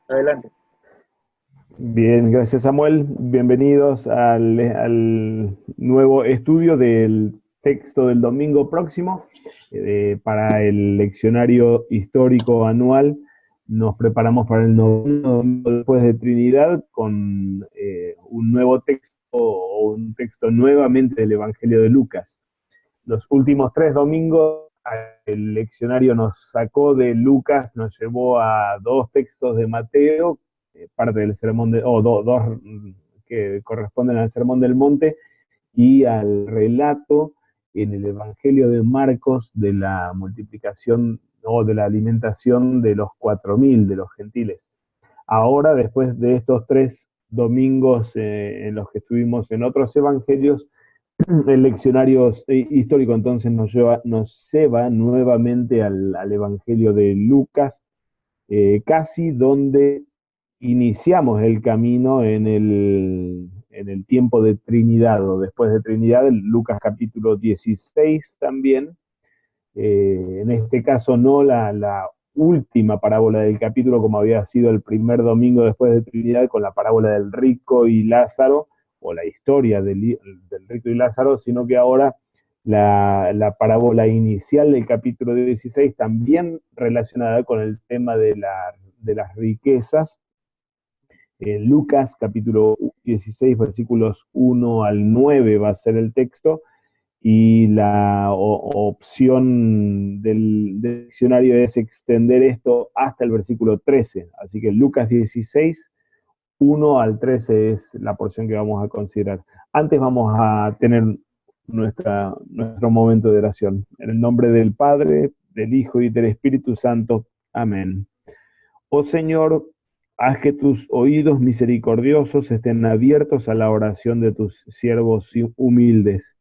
Adelante. Bien, gracias Samuel. Bienvenidos al nuevo estudio del texto del domingo próximo. Para el leccionario histórico anual nos preparamos para el noveno domingo después de Trinidad con un nuevo texto o un texto nuevamente del Evangelio de Lucas. Los últimos 3 domingos el leccionario nos sacó de Lucas, nos llevó a 2 textos de Mateo, parte del sermón dos que corresponden al sermón del monte, y al relato en el Evangelio de Marcos de la multiplicación o de la alimentación de los 4.000 de los gentiles. Ahora, después de estos 3 domingos en los que estuvimos en otros evangelios, el leccionario histórico entonces nos lleva nuevamente al Evangelio de Lucas, casi donde iniciamos el camino en el tiempo de Trinidad, o después de Trinidad, Lucas capítulo 16 también. En este caso no la última parábola del capítulo, como había sido el primer domingo después de Trinidad, con la parábola del rico y Lázaro, o la historia del rico y Lázaro, sino que ahora la parábola inicial del capítulo 16, también relacionada con el tema de las riquezas. Lucas capítulo 16, versículos 1 al 9 va a ser el texto, y la opción del diccionario es extender esto hasta el versículo 13. Así que Lucas 16, 1 al 13 es la porción que vamos a considerar. Antes vamos a tener nuestro momento de oración. En el nombre del Padre, del Hijo y del Espíritu Santo. Amén. Oh Señor, haz que tus oídos misericordiosos estén abiertos a la oración de tus siervos humildes.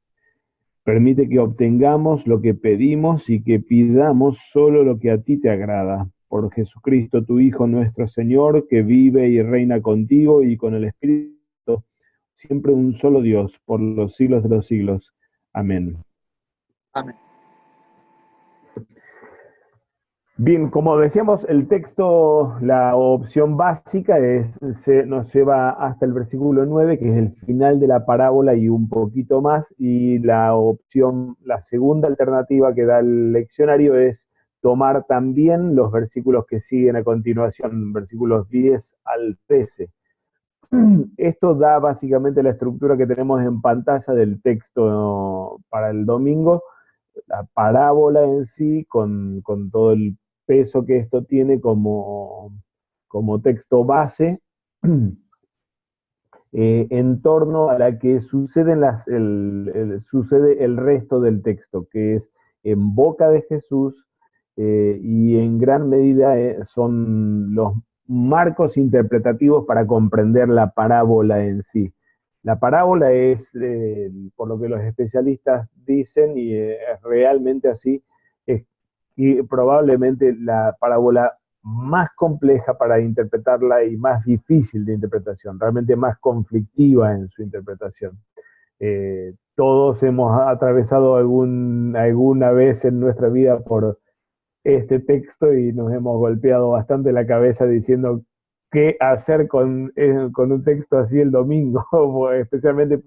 Permite que obtengamos lo que pedimos y que pidamos solo lo que a ti te agrada. Por Jesucristo, tu Hijo nuestro Señor, que vive y reina contigo y con el Espíritu, siempre un solo Dios, por los siglos de los siglos. Amén. Amén. Bien, como decíamos, el texto, la opción básica nos lleva hasta el versículo 9, que es el final de la parábola y un poquito más, y la segunda alternativa que da el leccionario es tomar también los versículos que siguen a continuación, versículos 10 al 13. Esto da básicamente la estructura que tenemos en pantalla del texto para el domingo, la parábola en sí, con todo el peso que esto tiene como texto base, en torno a la que sucede el resto del texto, que es en boca de Jesús, y en gran medida son los marcos interpretativos para comprender la parábola en sí. La parábola es, por lo que los especialistas dicen, y es realmente así, es y probablemente la parábola más compleja para interpretarla y más difícil de interpretación, realmente más conflictiva en su interpretación. Todos hemos atravesado alguna vez en nuestra vida por este texto y nos hemos golpeado bastante la cabeza diciendo qué hacer con un texto así el domingo, especialmente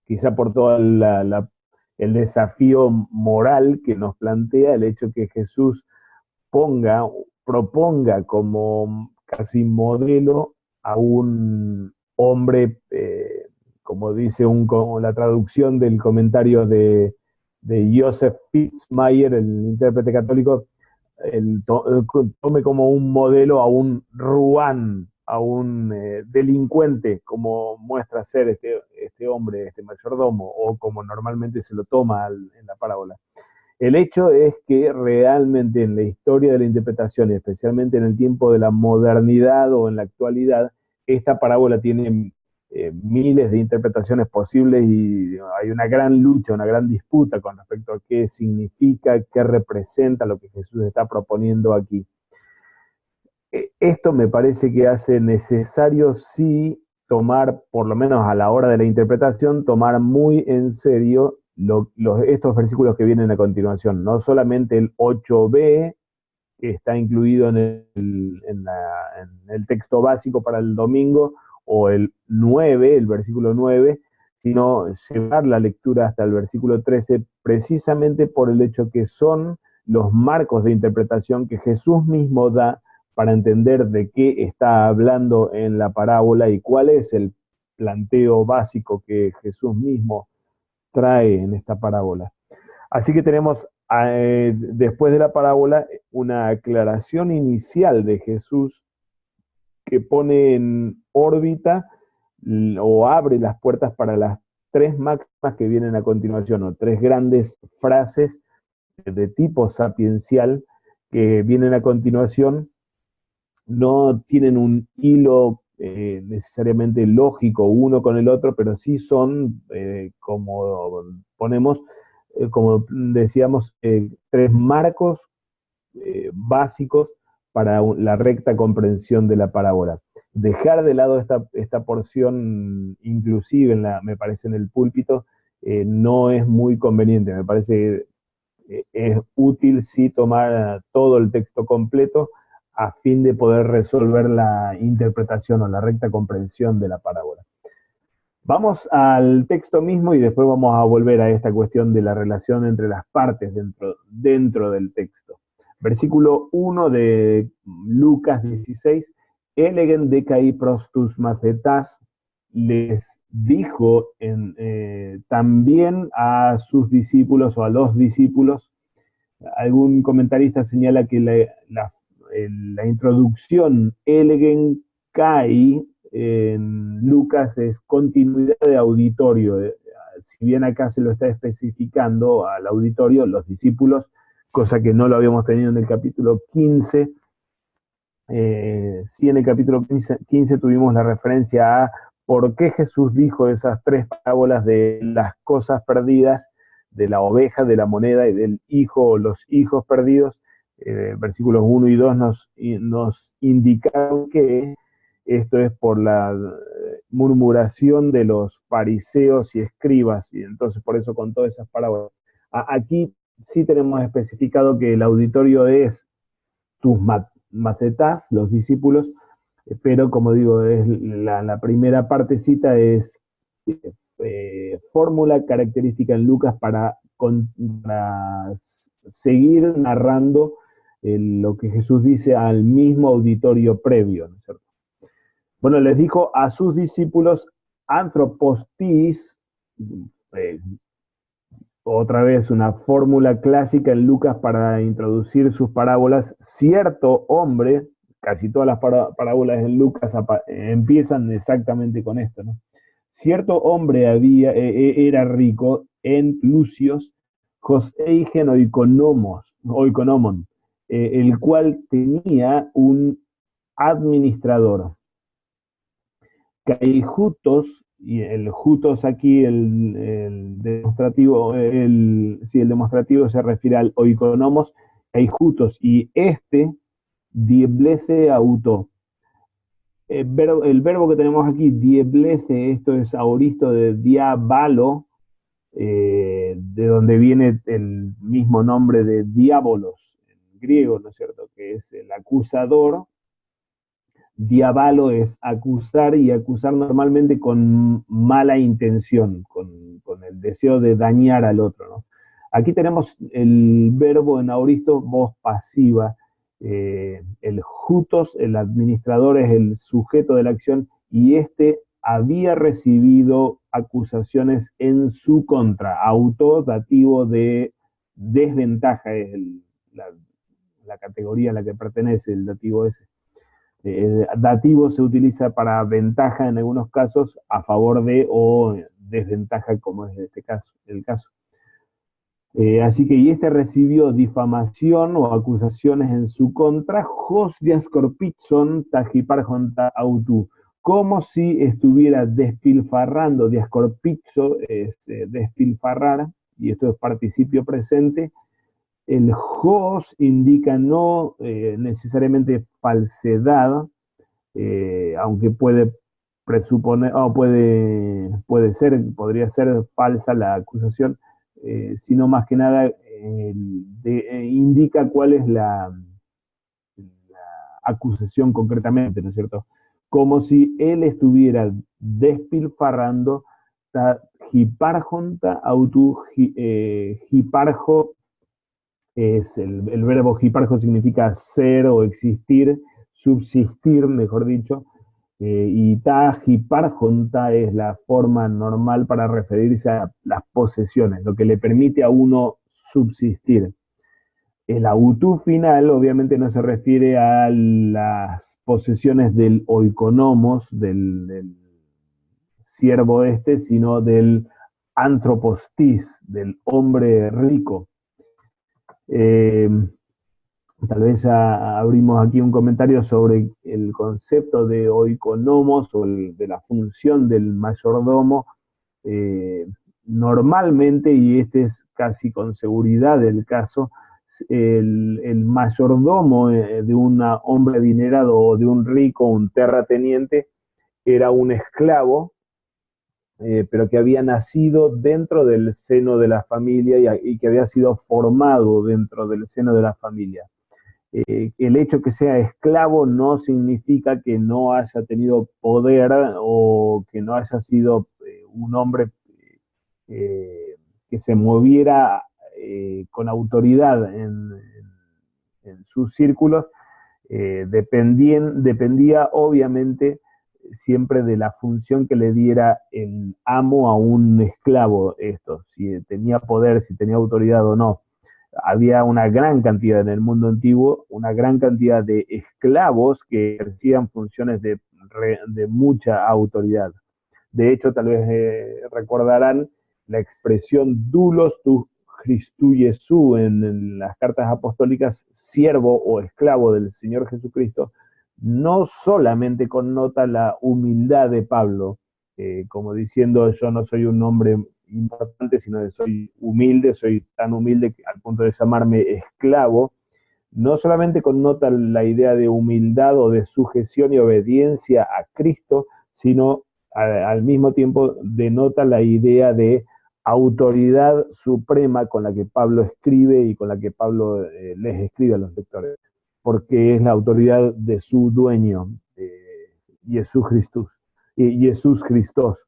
quizá por todo el desafío moral que nos plantea el hecho que Jesús proponga como casi modelo a un hombre, como dice como la traducción del comentario de Joseph Fitzmayer, el intérprete católico, tome como un modelo a un ruán, a un delincuente, como muestra ser este hombre, este mayordomo, o como normalmente se lo toma en la parábola. El hecho es que realmente en la historia de la interpretación, y especialmente en el tiempo de la modernidad o en la actualidad, esta parábola tiene miles de interpretaciones posibles y hay una gran lucha, una gran disputa con respecto a qué significa, qué representa lo que Jesús está proponiendo aquí. Esto me parece que hace necesario sí tomar, por lo menos a la hora de la interpretación, tomar muy en serio estos versículos que vienen a continuación, no solamente el 8b, está incluido en el texto básico para el domingo, o el 9, el versículo 9, sino llevar la lectura hasta el versículo 13, precisamente por el hecho que son los marcos de interpretación que Jesús mismo da para entender de qué está hablando en la parábola y cuál es el planteo básico que Jesús mismo trae en esta parábola. Así que tenemos, después de la parábola, una aclaración inicial de Jesús que pone en órbita o abre las puertas para las tres máximas que vienen a continuación, o tres grandes frases de tipo sapiencial que vienen a continuación. No tienen un hilo necesariamente lógico uno con el otro, pero sí son, como ponemos, como decíamos, tres marcos básicos para la recta comprensión de la parábola. Dejar de lado esta porción, inclusive me parece en el púlpito, no es muy conveniente. Me parece es útil sí tomar todo el texto completo a fin de poder resolver la interpretación o la recta comprensión de la parábola. Vamos al texto mismo y después vamos a volver a esta cuestión de la relación entre las partes dentro del texto. Versículo 1 de Lucas 16, Elegen decai prostus macetas, les dijo también a sus discípulos o a los discípulos. Algún comentarista señala que la introducción Elegen kai en Lucas es continuidad de auditorio. Si bien acá se lo está especificando al auditorio, los discípulos, cosa que no lo habíamos tenido en el capítulo 15. Sí, en el capítulo 15 tuvimos la referencia a por qué Jesús dijo esas tres parábolas de las cosas perdidas, de la oveja, de la moneda y del hijo o los hijos perdidos. Versículos 1 y 2 nos indican que esto es por la murmuración de los fariseos y escribas, y entonces por eso contó esas parábolas. Aquí sí tenemos especificado que el auditorio es tus macetas, los discípulos, pero como digo, es la primera partecita es fórmula característica en Lucas para seguir narrando lo que Jesús dice al mismo auditorio previo, ¿no es cierto? Bueno, les dijo a sus discípulos, anthropostis, eh, otra vez una fórmula clásica en Lucas para introducir sus parábolas. Cierto hombre, casi todas las parábolas en Lucas empiezan exactamente con esto, ¿no? Cierto hombre era rico en Lucios, Joseigen oikonomon, el cual tenía un administrador. Caijutos, y el jutos aquí, el demostrativo, el demostrativo se refiere al oikonomos, caijutos, y dieblece auto. El verbo que tenemos aquí, dieblece, esto es aoristo de diabalo, de donde viene el mismo nombre de diabolos, en griego, ¿no es cierto?, que es el acusador. Diabalo es acusar, y acusar normalmente con mala intención, con el deseo de dañar al otro, ¿no? Aquí tenemos el verbo en aoristo, voz pasiva. El jutos, el administrador, es el sujeto de la acción, y había recibido acusaciones en su contra. Auto, dativo de desventaja, es la categoría a la que pertenece el dativo ese. Dativo se utiliza para ventaja en algunos casos, a favor de, o desventaja, como es este caso, el caso. Así que y recibió difamación o acusaciones en su contra, Jos diascorpitson tajiparjonta autu, como si estuviera despilfarrando. Diascorpitzo es despilfarrar, y esto es participio presente. El Jos indica no necesariamente falsedad, aunque puede presuponer, o podría ser falsa la acusación, sino más que nada indica cuál es acusación concretamente, ¿no es cierto? Como si él estuviera despilfarrando ta hiparjonta autu hiparjo, es el verbo hiparjo significa ser o existir, subsistir, mejor dicho, y ta hiparjonta es la forma normal para referirse a las posesiones, lo que le permite a uno subsistir. El autú final obviamente no se refiere a las posesiones del oikonomos, del siervo este, sino del antropostis, del hombre rico. Eh, Tal vez ya abrimos aquí un comentario sobre el concepto de oikonomos o de la función del mayordomo. Eh, Normalmente, y este es casi con seguridad el caso, el mayordomo de un hombre adinerado o de un rico, un terrateniente, era un esclavo, pero que había nacido dentro del seno de la familia y que había sido formado dentro del seno de la familia. El hecho que sea esclavo no significa que no haya tenido poder o que no haya sido un hombre eh, que se moviera con autoridad en sus círculos. Dependía obviamente siempre de la función que le diera el amo a un esclavo, esto, si tenía poder, si tenía autoridad o no. Había una gran cantidad en el mundo antiguo, una gran cantidad de esclavos que ejercían funciones de mucha autoridad. De hecho, tal vez recordarán la expresión doulos tu Christu Jesús en las cartas apostólicas, siervo o esclavo del Señor Jesucristo, no solamente connota la humildad de Pablo, como diciendo yo no soy un hombre importante, sino que soy humilde, soy tan humilde que, al punto de llamarme esclavo, no solamente connota la idea de humildad o de sujeción y obediencia a Cristo, sino al mismo tiempo denota la idea de autoridad suprema con la que Pablo escribe y con la que Pablo les escribe a los lectores, porque es la autoridad de su dueño, Jesús Christus, Jesús Christos.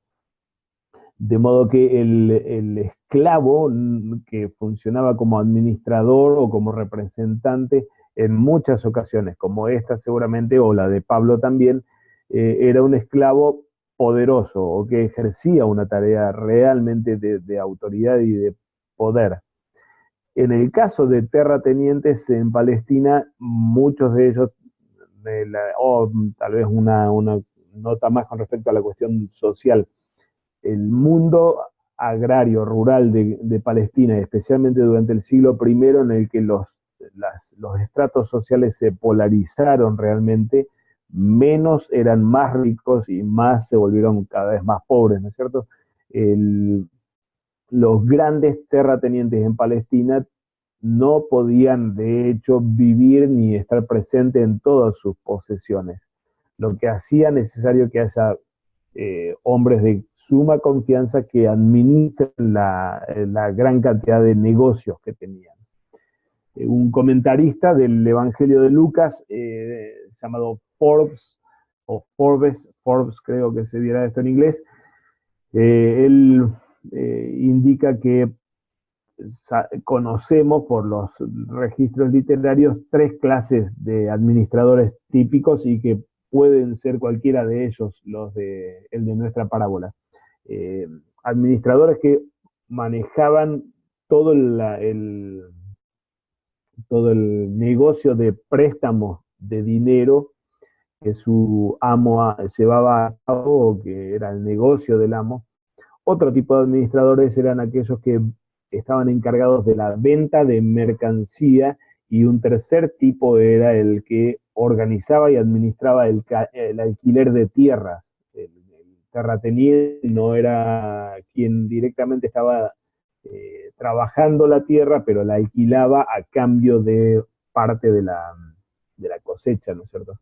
De modo que el esclavo que funcionaba como administrador o como representante en muchas ocasiones, como esta seguramente, o la de Pablo también, era un esclavo poderoso o que ejercía una tarea realmente de autoridad y de poder. En el caso de terratenientes en Palestina, muchos de ellos, o tal vez una nota más con respecto a la cuestión social, el mundo agrario, rural de Palestina, especialmente durante el siglo I, en el que los estratos sociales se polarizaron realmente, menos eran más ricos y más se volvieron cada vez más pobres, ¿no es cierto? Los grandes terratenientes en Palestina no podían, de hecho, vivir ni estar presentes en todas sus posesiones, lo que hacía necesario que haya hombres de suma confianza que administren la gran cantidad de negocios que tenían. Un comentarista del Evangelio de Lucas, llamado Forbes, o Forbes creo que se diera esto en inglés, él indica que conocemos por los registros literarios 3 clases de administradores típicos y que pueden ser cualquiera de ellos el de nuestra parábola. Administradores que manejaban todo todo el negocio de préstamos de dinero que su amo llevaba a cabo, o que era el negocio del amo. Otro tipo de administradores eran aquellos que estaban encargados de la venta de mercancía, y un tercer tipo era el que organizaba y administraba el alquiler de tierras. El terrateniente no era quien directamente estaba trabajando la tierra, pero la alquilaba a cambio de parte de la cosecha, ¿no es cierto?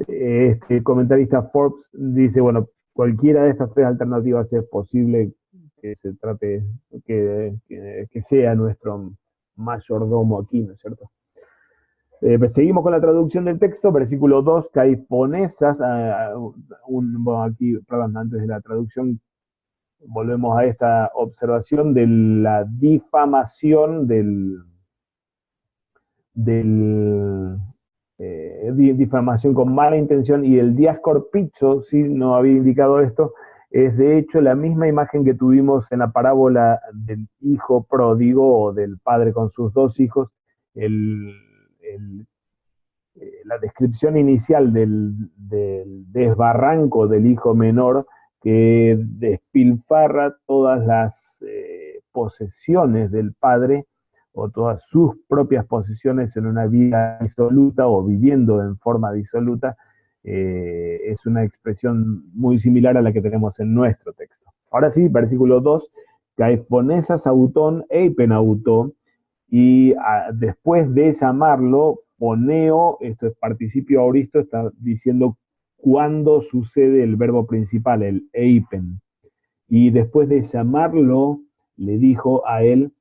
Este comentarista Forbes dice, bueno, cualquiera de estas 3 alternativas es posible que se trate, que sea nuestro mayordomo aquí, ¿no es cierto? Pues seguimos con la traducción del texto, versículo 2, caiponesas, bueno, aquí, perdón, antes de la traducción, volvemos a esta observación de la difamación del difamación con mala intención, y el diascorpicho, si no había indicado esto, es de hecho la misma imagen que tuvimos en la parábola del hijo pródigo o del padre con sus dos hijos. el, el la descripción inicial del desbarranco del hijo menor que despilfarra todas las posesiones del padre o todas sus propias posesiones en una vida disoluta o viviendo en forma disoluta, es una expresión muy similar a la que tenemos en nuestro texto. Ahora sí, versículo 2, Caiponesas autón eipen autó, y después de llamarlo, poneo, esto es participio auristo, está diciendo cuándo sucede el verbo principal, el eipen. Y después de llamarlo, le dijo a él,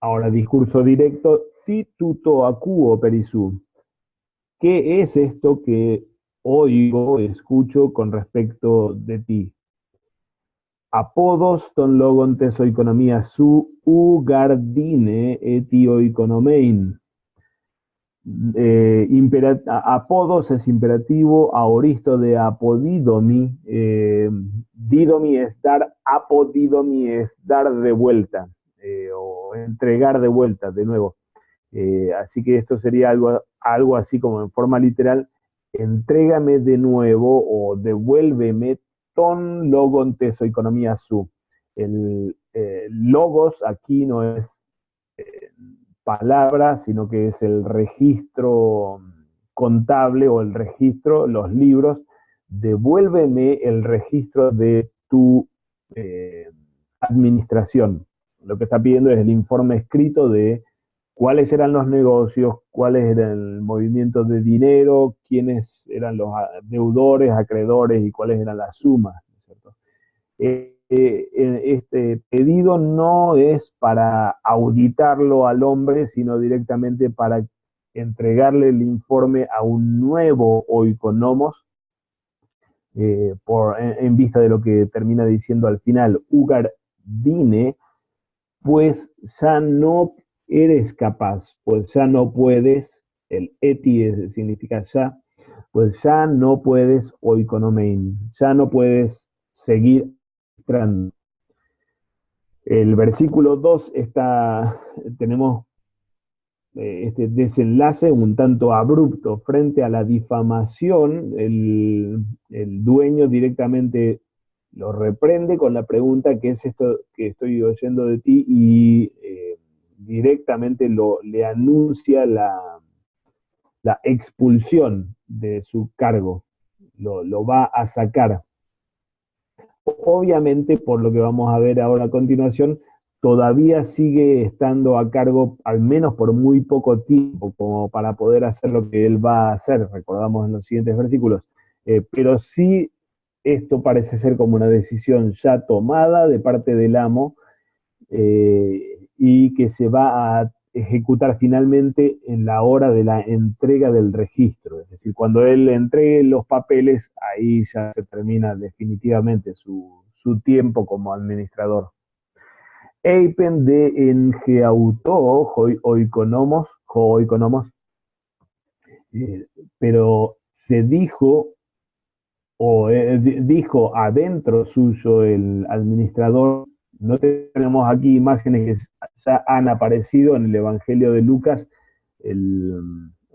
ahora discurso directo, ti tuto acuo perisú. ¿Qué es esto que oigo, escucho con respecto de ti? Apodos ton logon tesoikonomía su ugardine etioikonomein. Apodos es imperativo, aoristo de apodidomi. Didomi es dar, apodidomi es dar de vuelta, o entregar de vuelta, de nuevo. Así que esto sería algo así como en forma literal, entrégame de nuevo o devuélveme ton logon tesoikonomía su. El logos aquí no es eh, palabra, sino que es el registro contable o el registro, los libros. Devuélveme el registro de tu administración. Lo que está pidiendo es el informe escrito de cuáles eran los negocios, cuáles eran el movimiento de dinero, quiénes eran los deudores, acreedores y cuáles eran las sumas, ¿no es cierto? Este pedido no es para auditarlo al hombre, sino directamente para entregarle el informe a un nuevo oikonomos, en vista de lo que termina diciendo al final, Ugar Dine, pues ya no eres capaz, pues ya no puedes, el eti significa ya, pues ya no puedes oikonomein, ya no puedes seguir administrando. El versículo 2 tenemos este desenlace un tanto abrupto frente a la difamación. El dueño directamente lo reprende con la pregunta: ¿qué es esto que estoy oyendo de ti? Y directamente le anuncia la expulsión de su cargo, lo va a sacar. Obviamente, por lo que vamos a ver ahora a continuación, todavía sigue estando a cargo, al menos por muy poco tiempo, como para poder hacer lo que él va a hacer, recordamos en los siguientes versículos. Pero sí, esto parece ser como una decisión ya tomada de parte del amo, y que se va a ejecutar finalmente en la hora de la entrega del registro. Es decir, cuando él entregue los papeles, ahí ya se termina definitivamente su tiempo como administrador. Eipen de engeauto, oikonomos, pero se dijo, o dijo adentro suyo el administrador. No tenemos aquí imágenes que ya han aparecido en el Evangelio de Lucas,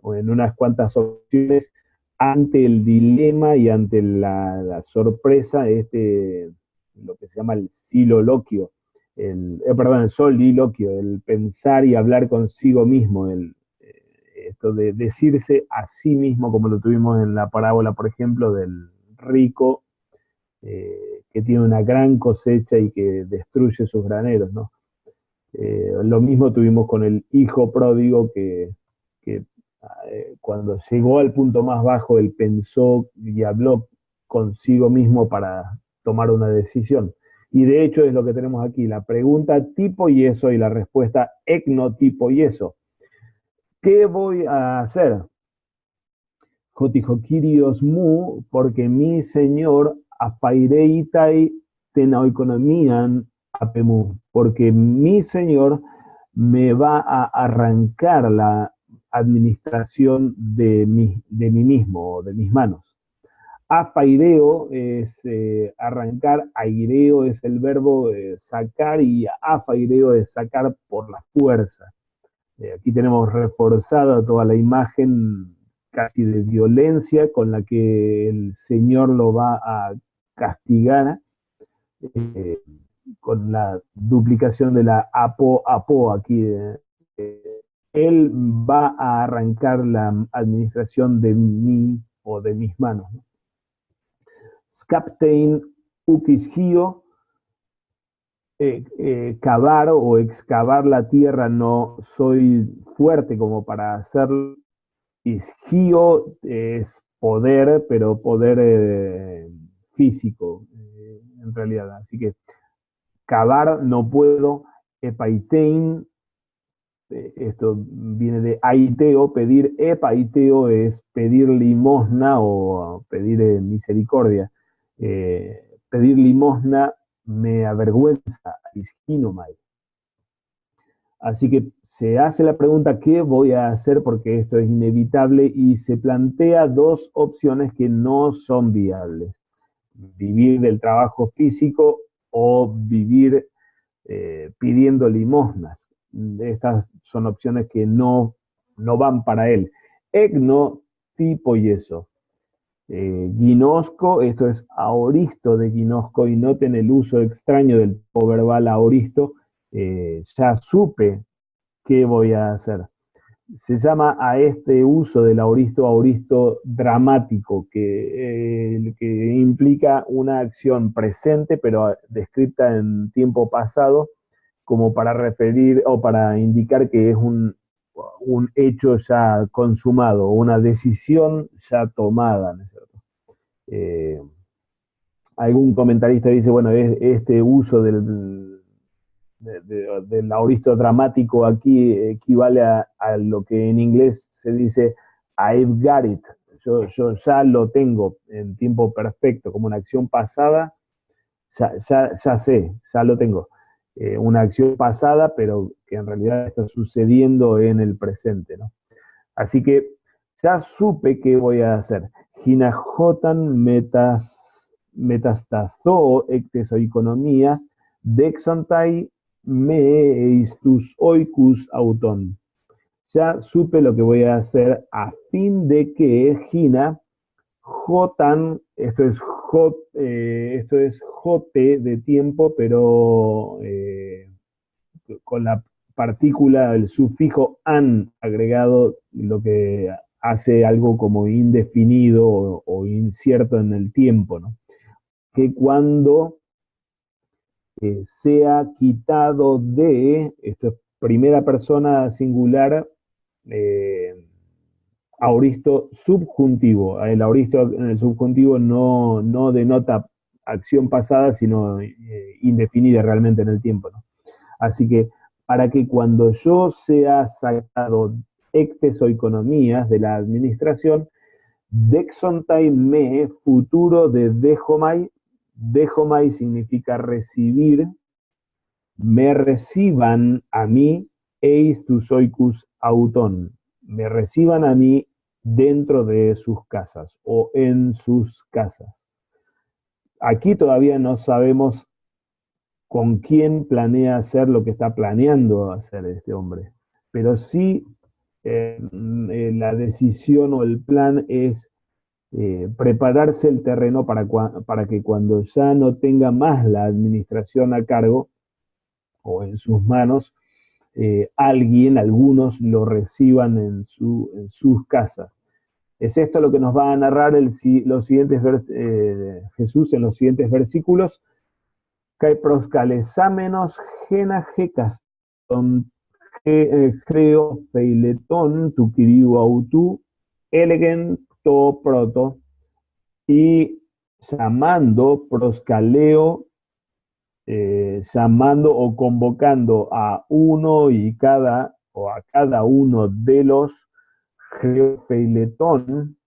o en unas cuantas ocasiones, ante el dilema y ante la sorpresa, lo que se llama el siloloquio, perdón, el soliloquio, el pensar y hablar consigo mismo, esto de decirse a sí mismo, como lo tuvimos en la parábola, por ejemplo, del rico que tiene una gran cosecha y que destruye sus graneros, ¿no? Lo mismo tuvimos con el hijo pródigo que cuando llegó al punto más bajo, él pensó y habló consigo mismo para tomar una decisión. Y de hecho es lo que tenemos aquí, la pregunta tipo y eso y la respuesta ecnotipo y eso. ¿Qué voy a hacer? Jotijokirios mu, porque mi señor apaireitai tenoeconomían apemu, porque mi señor me va a arrancar la administración de mí mismo, o de mis manos. Apaireo es arrancar, aireo es el verbo sacar y afaireo es sacar por la fuerza. Aquí tenemos reforzada toda la imagen casi de violencia con la que el Señor lo va a castigar, eh, con la duplicación de la apo aquí. Él va a arrancar la administración de mí o de mis manos. Scaptein ukisgio, cavar o excavar la tierra, no soy fuerte como para hacerlo. Isgio es poder, pero poder físico, en realidad. Así que cavar no puedo. Epaitein, esto viene de aiteo, pedir. Epaiteo es pedir limosna o pedir misericordia. Pedir limosna me avergüenza. Isginomai. Así que se hace la pregunta, ¿qué voy a hacer? Porque esto es inevitable y se plantea dos opciones que no son viables. Vivir del trabajo físico o vivir pidiendo limosnas. Estas son opciones que no van para él. Egno, tipo y eso. Ginosco, esto es aoristo de ginosco, y noten el uso extraño del verbal aoristo. Ya supe qué voy a hacer. Se llama a este uso del aoristo dramático, que implica una acción presente, pero descrita en tiempo pasado, como para referir o para indicar que es un hecho ya consumado, una decisión ya tomada, ¿no es cierto? Algún comentarista dice, bueno, este uso del aoristo dramático aquí equivale a lo que en inglés se dice I've got it. Yo ya lo tengo en tiempo perfecto, como una acción pasada, ya sé, ya lo tengo. Una acción pasada, pero que en realidad está sucediendo en el presente, ¿no? Así que ya supe qué voy a hacer. Ginajotan metastazo ectesoeconomías dexontai me eistus oicus auton. Ya supe lo que voy a hacer a fin de que Gina Jotan, esto es jote de tiempo, pero con la partícula, el sufijo an agregado, lo que hace algo como indefinido o incierto en el tiempo, ¿no? Que cuando sea quitado de, esto es primera persona singular, eh, aoristo subjuntivo. El aoristo en el subjuntivo no denota acción pasada, sino indefinida realmente en el tiempo, ¿no? Así que para que cuando yo sea sacado ectesoeconomías de la administración, dexontai me, futuro de dejomai. Dejomai significa recibir, me reciban a mí, eis tu soicus auton, me reciban a mí dentro de sus casas o en sus casas. Aquí todavía no sabemos con quién planea hacer lo que está planeando hacer este hombre, pero sí la decisión o el plan es prepararse el terreno para que cuando ya no tenga más la administración a cargo o en sus manos, algunos lo reciban en sus casas. Es esto lo que nos va a narrar los siguientes Jesús en los siguientes versículos. Kai proscalesámenos gena jecas creo feiletón tu kiriu autu elegen to proto, y llamando proscaleo, llamando o convocando a uno y cada o a cada uno de los geofeiletón.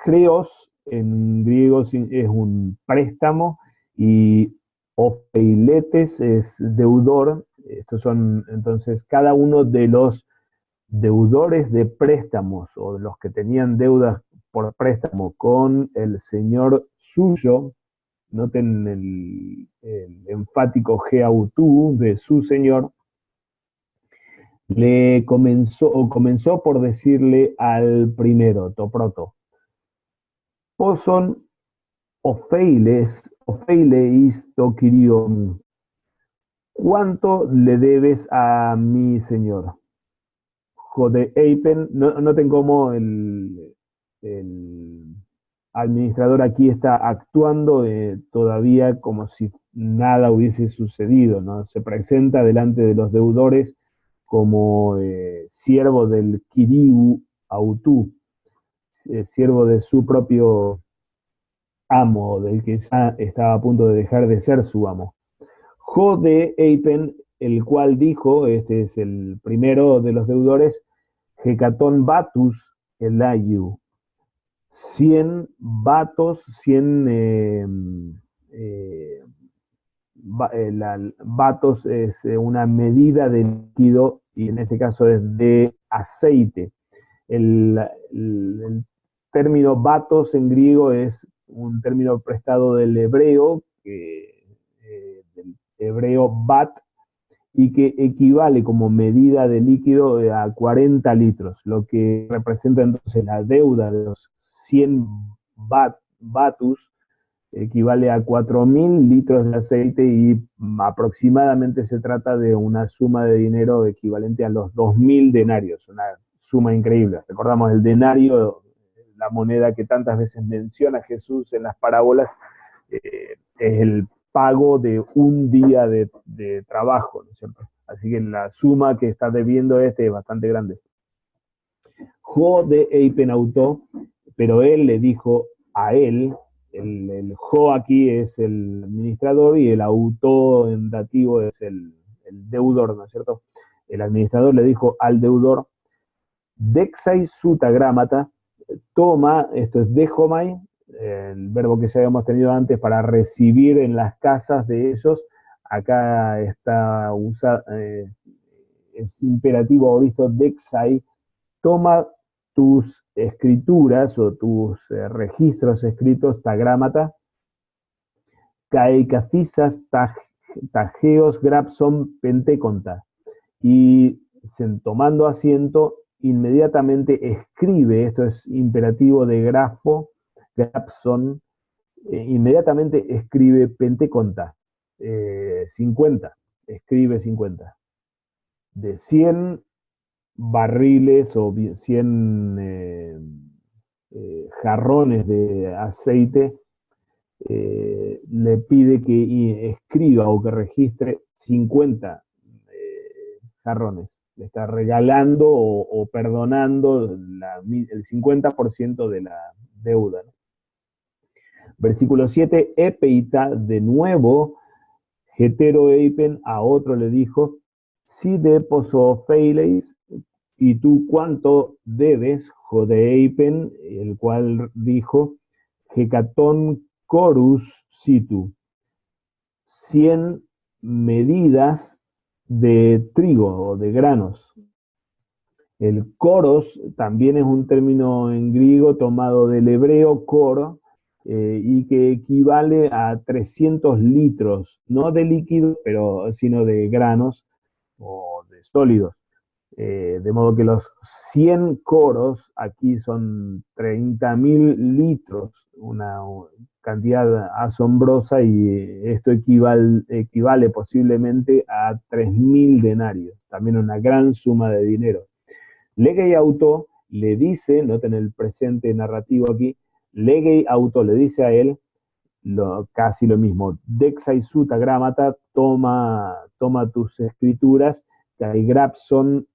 Geos en griego es un préstamo y ofeiletes es deudor. Estos son entonces cada uno de los deudores de préstamos o de los que tenían deudas por préstamo con el señor suyo. Noten el enfático geautú de su señor. Comenzó por decirle al primero, Toproto, Poson ofeileis tokirion, ¿cuánto le debes a mi señor? Jode Eipen, noten cómo el administrador aquí está actuando todavía como si nada hubiese sucedido, ¿no? Se presenta delante de los deudores como siervo del Kiriu Autú, siervo de su propio amo, del que ya estaba a punto de dejar de ser su amo. Jode Eipen, el cual dijo, este es el primero de los deudores, Hecatón Batus Elayu, 100 batos, 100 batos es una medida de líquido y en este caso es de aceite. El término batos en griego es un término prestado del hebreo, del hebreo bat, y que equivale como medida de líquido a 40 litros, lo que representa entonces la deuda de los 100 batus, equivale a 4.000 litros de aceite y aproximadamente se trata de una suma de dinero equivalente a los 2.000 denarios, una suma increíble. Recordamos el denario, la moneda que tantas veces menciona Jesús en las parábolas, es el pago de un día de trabajo, ¿no es cierto? Así que la suma que está debiendo es bastante grande. Jode Eipen autó, pero él le dijo a él, el jo aquí es el administrador y el autó en dativo es el deudor, ¿no es cierto? El administrador le dijo al deudor, dexai suta gramata, toma, esto es dejomai, el verbo que ya habíamos tenido antes para recibir en las casas de ellos, acá está usado, es imperativo o visto dexai, toma tus escrituras o tus registros escritos, tagrámata, caecafisas, tageos, grapson, penteconta, y tomando asiento, inmediatamente escribe, esto es imperativo de grafo, grapson, inmediatamente escribe penteconta, 50, escribe 50. De 100 barriles o 100 jarrones de aceite, le pide que escriba o que registre 50 jarrones. Le está regalando o perdonando el 50% de la deuda, ¿no? Versículo 7, Epeita, de nuevo, hetero eipen, a otro le dijo, si de posofeileis, y tú cuánto debes, jodeipen, el cual dijo, hecatón corus situ, 100 medidas de trigo o de granos. El coros también es un término en griego tomado del hebreo coro, y que equivale a 300 litros, no de líquido, sino de granos o de sólidos. De modo que los 100 coros aquí son 30.000 litros, una cantidad asombrosa, y esto equivale posiblemente a 3.000 denarios, también una gran suma de dinero. Legei auto le dice, noten el presente narrativo aquí, Legei auto le dice a él casi lo mismo, dexai suta gramata, toma tus escrituras, grapson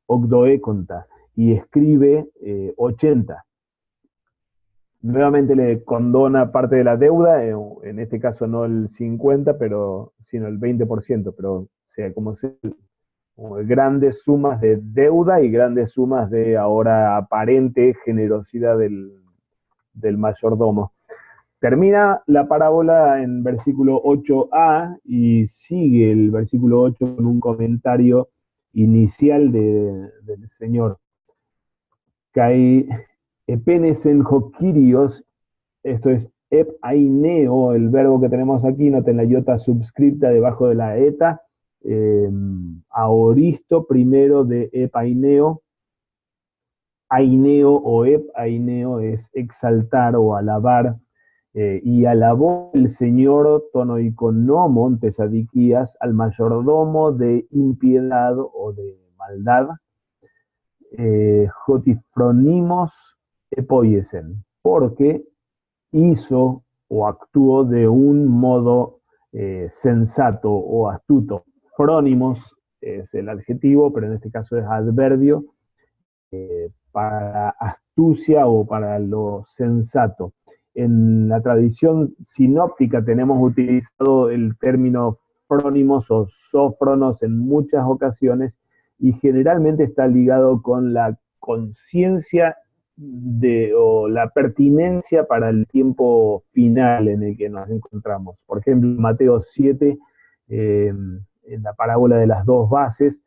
ogdoeconta, y escribe 80. Nuevamente le condona parte de la deuda, en este caso no el 50, sino el 20%, pero o sea, como sea, grandes sumas de deuda y grandes sumas de ahora aparente generosidad del mayordomo. Termina la parábola en versículo 8a y sigue el versículo 8 con un comentario inicial del Señor. Kai epenesen hokirios, esto es ep-aineo, el verbo que tenemos aquí, noten la iota subscripta debajo de la eta, aoristo primero de ep-aineo, aineo o ep-aineo es exaltar o alabar, y alabó el Señor tonoikonomon tesadiquías al mayordomo de impiedad o de maldad, jotifronimos epoiesen, porque hizo o actuó de un modo sensato o astuto. Frónimos es el adjetivo, pero en este caso es adverbio, para astucia o para lo sensato. En la tradición sinóptica tenemos utilizado el término frónimos o sófronos en muchas ocasiones y generalmente está ligado con la conciencia o la pertinencia para el tiempo final en el que nos encontramos. Por ejemplo, Mateo 7, en la parábola de las dos bases,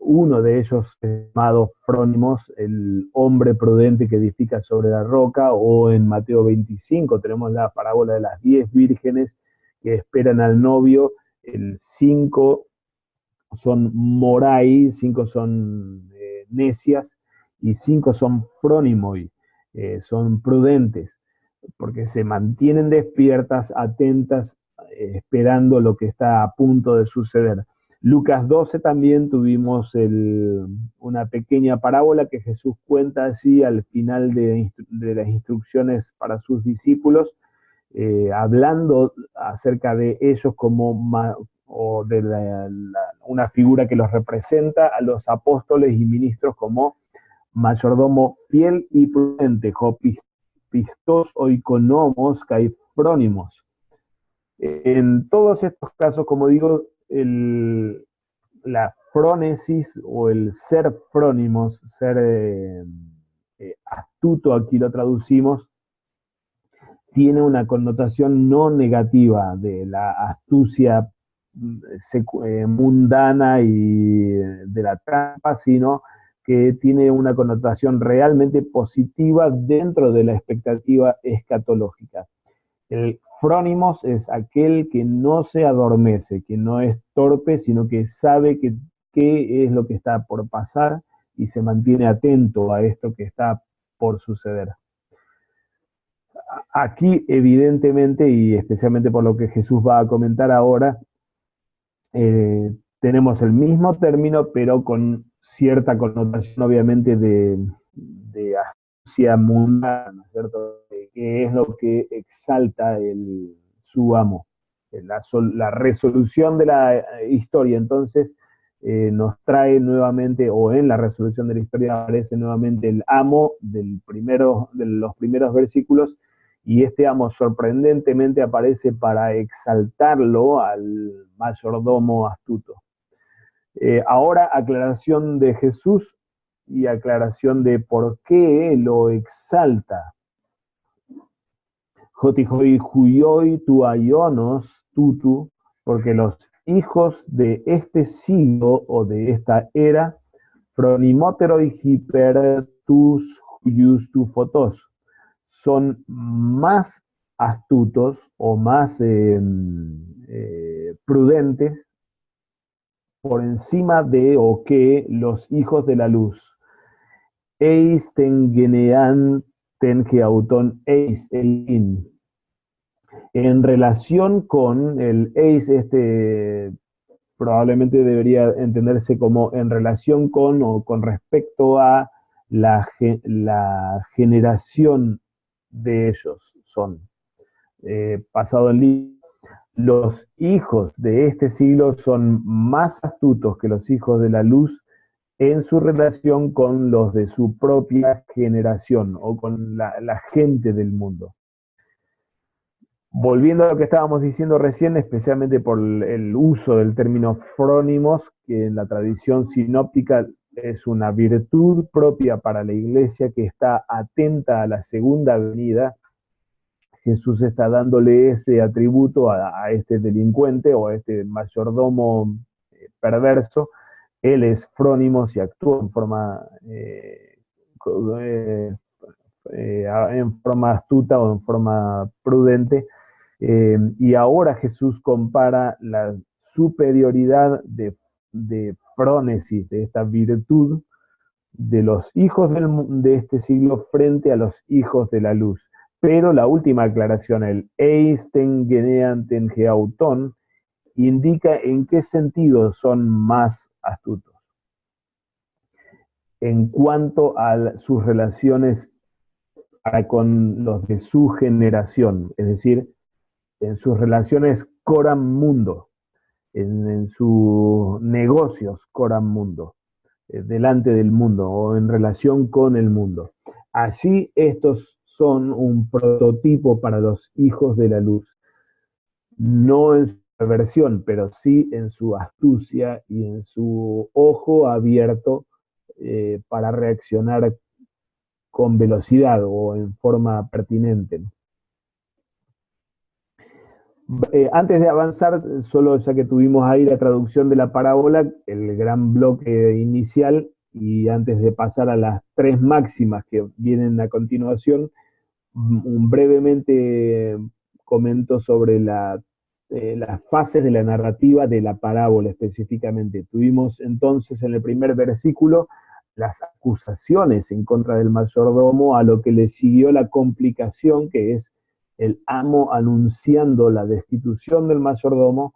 uno de ellos llamado Frónimos, el hombre prudente que edifica sobre la roca, o en Mateo 25 tenemos la parábola de las 10 vírgenes que esperan al novio, el 5 son morai, 5 son necias, y 5 son frónimoi, son prudentes, porque se mantienen despiertas, atentas, esperando lo que está a punto de suceder. Lucas 12 también tuvimos una pequeña parábola que Jesús cuenta así al final de las instrucciones para sus discípulos, hablando acerca de ellos como o de una figura que los representa a los apóstoles y ministros como mayordomo fiel y prudente, pistos oikonomos caifrónimos. En todos estos casos, como digo, la frónesis o el ser frónimos, ser astuto, aquí lo traducimos, tiene una connotación no negativa de la astucia mundana y de la trampa, sino que tiene una connotación realmente positiva dentro de la expectativa escatológica. El frónimos es aquel que no se adormece, que no es torpe, sino que sabe qué es lo que está por pasar y se mantiene atento a esto que está por suceder. Aquí, evidentemente, y especialmente por lo que Jesús va a comentar ahora, tenemos el mismo término, pero con cierta connotación, obviamente, de astucia mundana, ¿cierto? Que es lo que exalta su amo, la resolución de la historia. Entonces, nos trae nuevamente, o en la resolución de la historia aparece nuevamente el amo de los primeros versículos, y este amo sorprendentemente aparece para exaltarlo al mayordomo astuto. Ahora, aclaración de Jesús y aclaración de por qué lo exalta. Jotijoi huyoi tuayonos tutu, porque los hijos de este siglo o de esta era, fronimoteroi hipertus huyus tu fotos, son más astutos o más prudentes por encima de o que los hijos de la luz. Eis tengenean tengeauton eis elin. En relación con el eis, probablemente debería entenderse como en relación con o con respecto a la generación de ellos son. Pasado el libro, los hijos de este siglo son más astutos que los hijos de la luz en su relación con los de su propia generación o con la gente del mundo. Volviendo a lo que estábamos diciendo recién, especialmente por el uso del término frónimos, que en la tradición sinóptica es una virtud propia para la iglesia que está atenta a la segunda venida. Jesús está dándole ese atributo a este delincuente o a este mayordomo perverso. Él es frónimos y actúa eh, en forma astuta o en forma prudente. Y ahora Jesús compara la superioridad de frónesis, de esta virtud de los hijos de este siglo frente a los hijos de la luz. Pero la última aclaración, el eisten geneanten geauton, indica en qué sentido son más astutos. En cuanto a sus relaciones para con los de su generación, es decir, en sus relaciones coram mundo, en sus negocios coram mundo, delante del mundo o en relación con el mundo. Allí estos son un prototipo para los hijos de la luz, no en su perversión, pero sí en su astucia y en su ojo abierto para reaccionar con velocidad o en forma pertinente. Antes de avanzar, solo ya que tuvimos ahí la traducción de la parábola, el gran bloque inicial, y antes de pasar a las tres máximas que vienen a continuación, brevemente comento sobre las fases de la narrativa de la parábola específicamente. Tuvimos entonces en el primer versículo las acusaciones en contra del mayordomo, a lo que le siguió la complicación, que es el amo anunciando la destitución del mayordomo,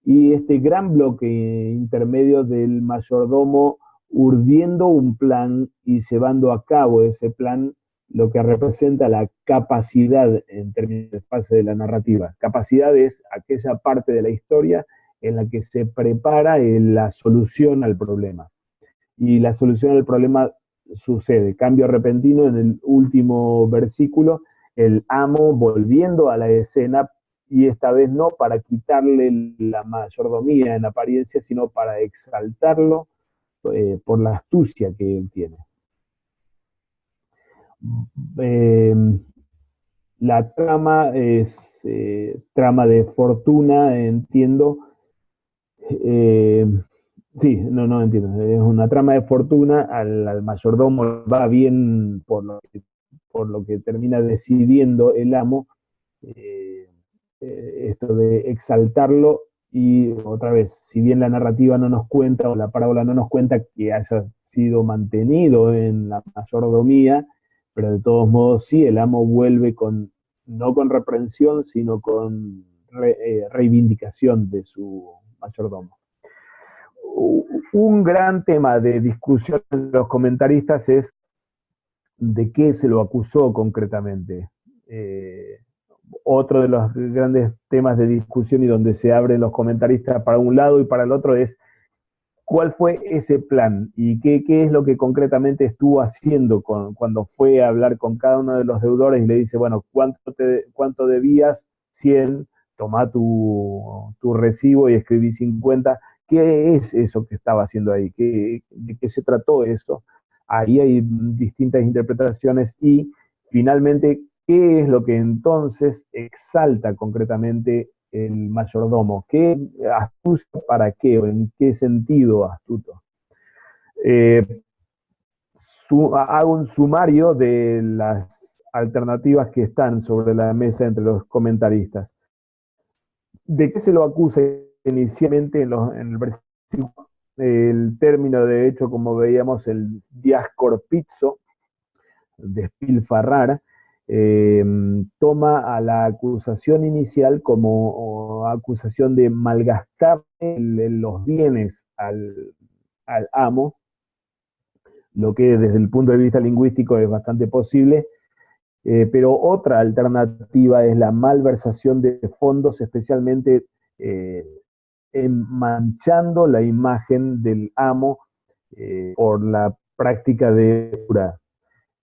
y este gran bloque intermedio del mayordomo urdiendo un plan y llevando a cabo ese plan, lo que representa la capacidad en términos de fase de la narrativa. Capacidad es aquella parte de la historia en la que se prepara la solución al problema. Y la solución al problema sucede, cambio repentino en el último versículo, el amo volviendo a la escena, y esta vez no para quitarle la mayordomía en apariencia, sino para exaltarlo por la astucia que él tiene. Eh, la trama es trama de fortuna, entiendo. Eh, sí, no entiendo. Es una trama de fortuna, al mayordomo va bien por lo que termina decidiendo el amo, eh, esto de exaltarlo. Y otra vez, si bien la narrativa no nos cuenta, o la parábola no nos cuenta que haya sido mantenido en la mayordomía, pero de todos modos sí, el amo vuelve no con reprensión, sino con reivindicación de su mayordomo. Un gran tema de discusión de los comentaristas es de qué se lo acusó concretamente. Otro de los grandes temas de discusión y donde se abren los comentaristas para un lado y para el otro es cuál fue ese plan y qué es lo que concretamente estuvo haciendo cuando fue a hablar con cada uno de los deudores y le dice, bueno, ¿cuánto debías? 100, toma tu recibo y escribí 50. ¿Qué es eso que estaba haciendo ahí? ¿De qué se trató eso? Ahí hay distintas interpretaciones y finalmente, ¿qué es lo que entonces exalta concretamente el mayordomo? ¿Qué astucia para qué o en qué sentido astuto? Eh, hago un sumario de las alternativas que están sobre la mesa entre los comentaristas. ¿De qué se lo acusa inicialmente en el versículo? El término, de hecho, como veíamos, el diascorpizo, despilfarrar, toma a la acusación inicial como acusación de malgastar los bienes al amo, lo que desde el punto de vista lingüístico es bastante posible, pero otra alternativa es la malversación de fondos, especialmente manchando la imagen del amo por la práctica de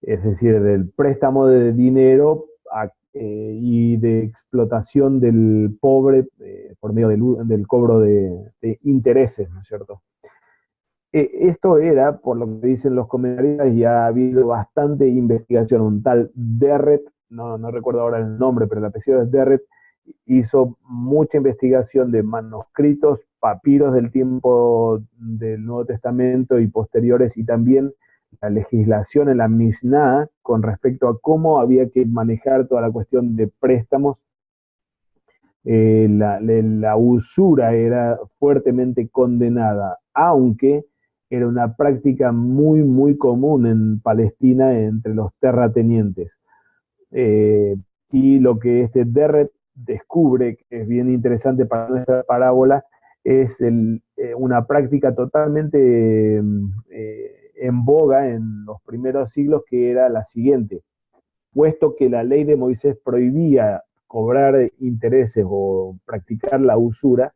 es decir, del préstamo de dinero y de explotación del pobre por medio del cobro de intereses, ¿no es cierto? Esto era, por lo que dicen los comentarios, ya ha habido bastante investigación. Un tal Derret, no recuerdo ahora el nombre, pero el apellido es Derret, hizo mucha investigación de manuscritos, papiros del tiempo del Nuevo Testamento y posteriores, y también la legislación en la Mishnah con respecto a cómo había que manejar toda la cuestión de préstamos. La usura era fuertemente condenada, aunque era una práctica muy, muy común en Palestina entre los terratenientes. Eh, y lo que este Derret descubre, que es bien interesante para nuestra parábola, es una práctica totalmente en boga en los primeros siglos, que era la siguiente. Puesto que la ley de Moisés prohibía cobrar intereses o practicar la usura,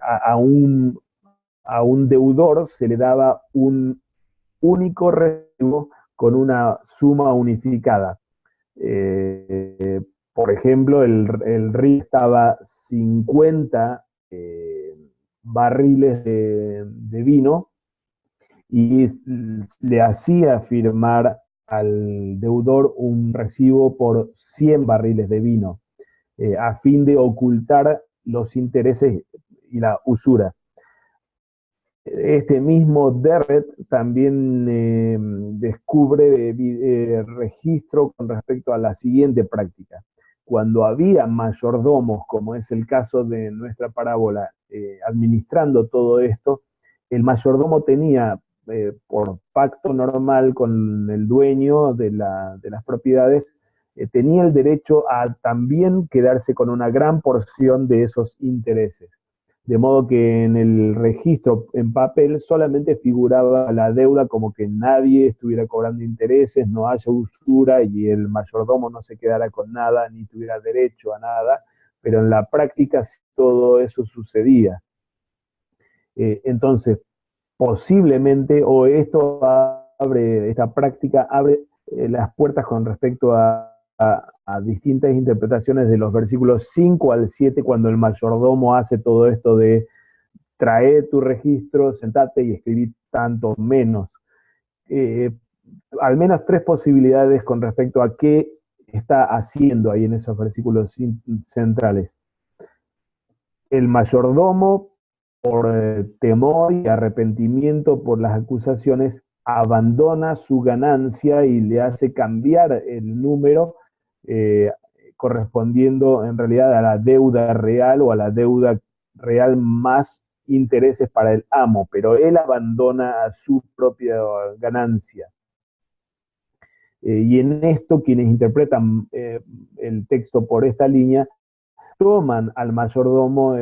a un deudor se le daba un único recibo con una suma unificada. Por ejemplo, el río estaba 50 barriles de vino, y le hacía firmar al deudor un recibo por 100 barriles de vino, a fin de ocultar los intereses y la usura. Este mismo Derret también descubre registro con respecto a la siguiente práctica. Cuando había mayordomos, como es el caso de nuestra parábola, administrando todo esto, el mayordomo tenía, por pacto normal con el dueño de las propiedades, tenía el derecho a también quedarse con una gran porción de esos intereses. De modo que en el registro en papel solamente figuraba la deuda, como que nadie estuviera cobrando intereses, no haya usura y el mayordomo no se quedara con nada ni tuviera derecho a nada, pero en la práctica todo eso sucedía. Entonces, posiblemente, o esta práctica abre las puertas con respecto a distintas interpretaciones de los versículos 5 al 7, cuando el mayordomo hace todo esto de trae tu registro, sentate y escribí tanto menos. Eh, Al menos tres posibilidades con respecto a qué está haciendo ahí en esos versículos centrales. El mayordomo, por temor y arrepentimiento por las acusaciones, abandona su ganancia y le hace cambiar el número eh, correspondiendo en realidad a la deuda real o a la deuda real más intereses para el amo, pero él abandona a su propia ganancia. Y en esto quienes interpretan el texto por esta línea toman al mayordomo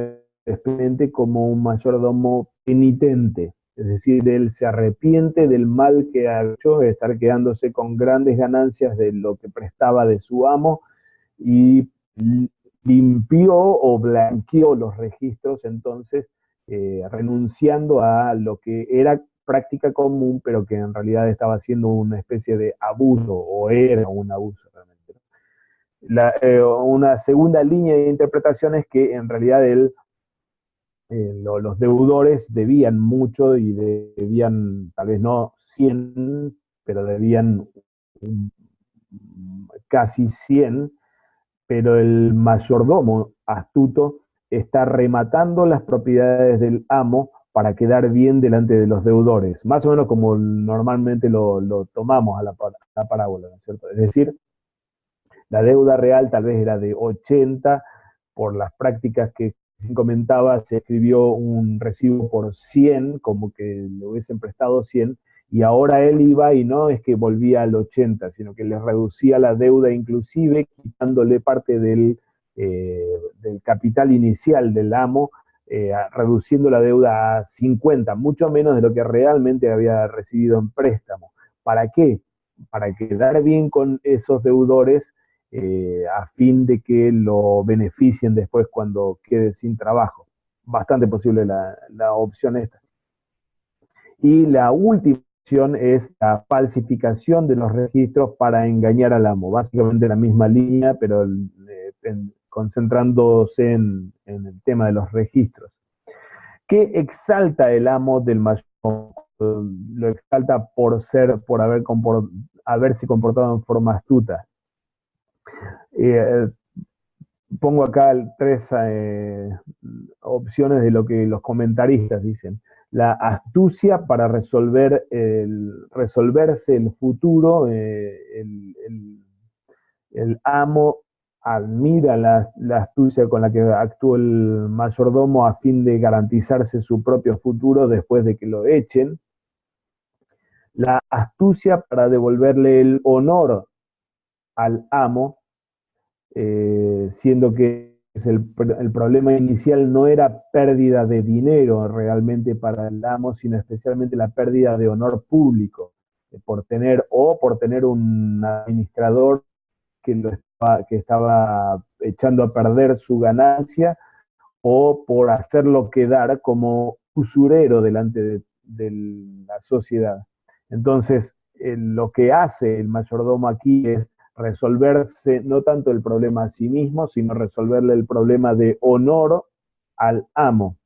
especialmente como un mayordomo penitente, es decir, él se arrepiente del mal que ha hecho, de estar quedándose con grandes ganancias de lo que prestaba de su amo, y limpió o blanqueó los registros, entonces renunciando a lo que era práctica común, pero que en realidad estaba haciendo una especie de abuso, o era un abuso realmente. Una segunda línea de interpretación es que en realidad los deudores debían mucho y debían, tal vez no 100, pero debían casi 100, pero el mayordomo astuto está rematando las propiedades del amo para quedar bien delante de los deudores, más o menos como normalmente lo tomamos a la parábola, ¿no es cierto? Es decir, la deuda real tal vez era de 80, por las prácticas que comentaba, se escribió un recibo por 100, como que le hubiesen prestado 100, y ahora él iba y no es que volvía al 80, sino que le reducía la deuda, inclusive quitándole parte del capital inicial del amo, reduciendo la deuda a 50, mucho menos de lo que realmente había recibido en préstamo. ¿Para qué? Para quedar bien con esos deudores, a fin de que lo beneficien después cuando quede sin trabajo. Bastante posible la opción esta. Y la última es la falsificación de los registros para engañar al amo. Básicamente la misma línea, pero concentrándose en el tema de los registros. ¿Qué exalta el amo del mayordomo? Lo exalta por haberse comportado en forma astuta. Pongo acá tres opciones de lo que los comentaristas dicen. La astucia para resolverse el futuro, el amo admira la astucia con la que actuó el mayordomo a fin de garantizarse su propio futuro después de que lo echen. La astucia para devolverle el honor al amo, siendo que el problema inicial no era pérdida de dinero realmente para el amo, sino especialmente la pérdida de honor público, por tener un administrador que estaba echando a perder su ganancia, o por hacerlo quedar como usurero delante de la sociedad. Entonces, lo que hace el mayordomo aquí es resolverse no tanto el problema a sí mismo, sino resolverle el problema de honor al amo.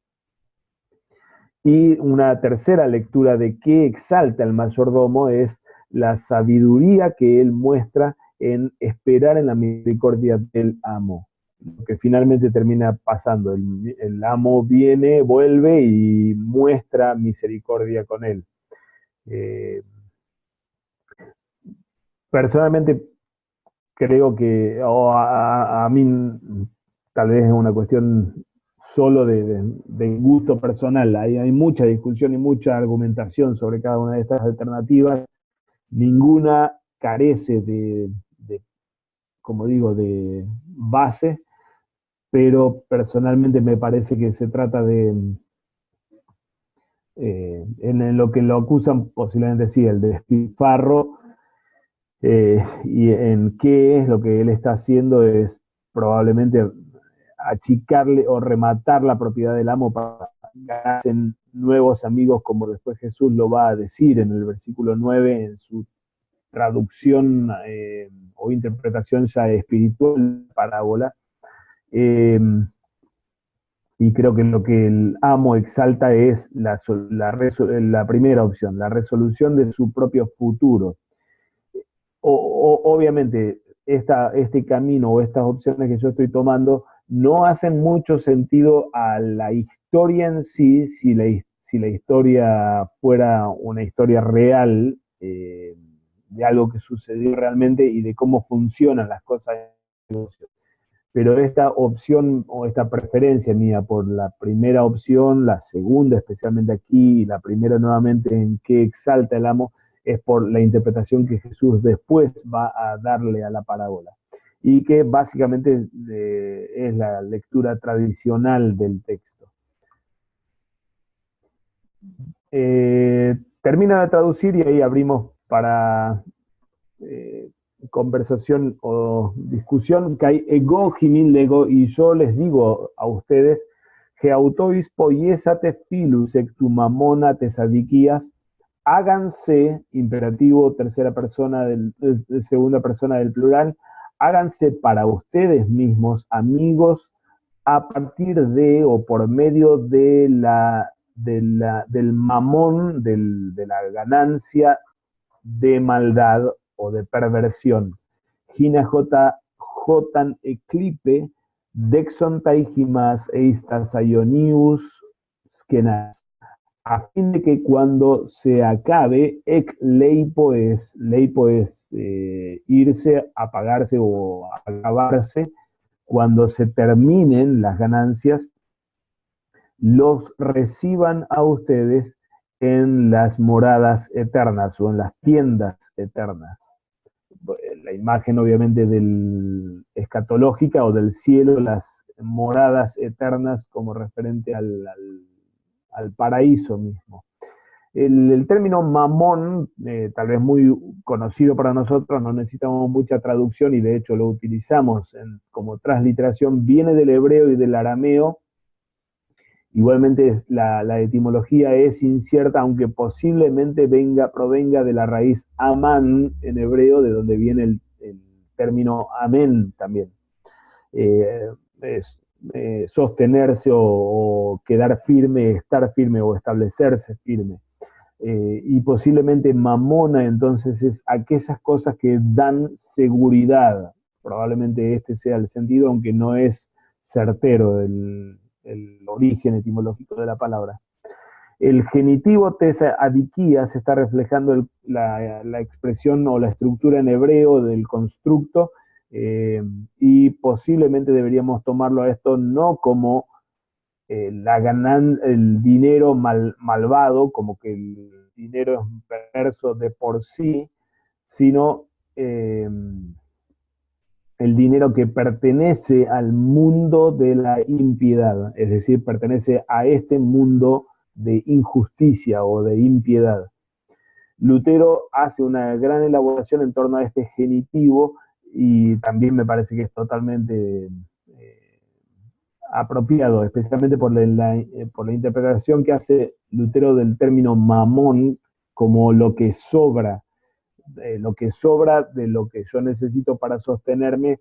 Y una tercera lectura de qué exalta el mayordomo es la sabiduría que él muestra en esperar en la misericordia del amo. Lo que finalmente termina pasando, el amo vuelve y muestra misericordia con él. Personalmente creo que a mí tal vez es una cuestión solo de gusto personal. Hay mucha discusión y mucha argumentación sobre cada una de estas alternativas. Ninguna carece como digo, de base, pero personalmente me parece que se trata en lo que lo acusan posiblemente sí, el despilfarro, y en qué es lo que él está haciendo es probablemente achicarle o rematar la propiedad del amo para ganarse nuevos amigos, como después Jesús lo va a decir en el versículo 9 en su traducción o interpretación ya espiritual de la parábola. Y creo que lo que el amo exalta es la primera opción, la resolución de su propio futuro. Obviamente, este camino o estas opciones que yo estoy tomando no hacen mucho sentido a la historia en sí, si la historia fuera una historia real, de algo que sucedió realmente y de cómo funcionan las cosas en el negocio. Pero esta opción o esta preferencia mía por la primera opción, la segunda especialmente aquí, y la primera nuevamente en que exalta el amo, es por la interpretación que Jesús después va a darle a la parábola. Y que básicamente es la lectura tradicional del texto. Termina de traducir y ahí abrimos para conversación o discusión, que hay ego, jimin lego, y yo les digo a ustedes, geautois poiesate filus ectumamona tesadiquías, háganse, imperativo segunda persona del plural, háganse para ustedes mismos amigos a partir de o por medio del mamón, de la ganancia de maldad o de perversión. Gina Jotan Eclipe, Dexon Taigimas Eistas Ionius Skenas, a fin de que cuando se acabe, leipo es irse, apagarse o acabarse, cuando se terminen las ganancias, los reciban a ustedes en las moradas eternas o en las tiendas eternas. La imagen obviamente escatológica o del cielo, las moradas eternas como referente al paraíso mismo. El término mamón, tal vez muy conocido para nosotros, no necesitamos mucha traducción y de hecho lo utilizamos como transliteración, viene del hebreo y del arameo Igualmente la etimología es incierta, aunque posiblemente provenga de la raíz amán en hebreo, de donde viene el término amén también. Eh, es, sostenerse o quedar firme, estar firme o establecerse firme. Y posiblemente mamona entonces es aquellas cosas que dan seguridad. Probablemente este sea el sentido, aunque no es certero el origen etimológico de la palabra. El genitivo adikías está reflejando la expresión o la estructura en hebreo del constructo, y posiblemente deberíamos tomarlo a esto no como el dinero malvado, como que el dinero es perverso de por sí, sino eh, el dinero que pertenece al mundo de la impiedad, es decir, pertenece a este mundo de injusticia o de impiedad. Lutero hace una gran elaboración en torno a este genitivo y también me parece que es totalmente apropiado, especialmente por la interpretación que hace Lutero del término mamón como lo que sobra de lo que yo necesito para sostenerme.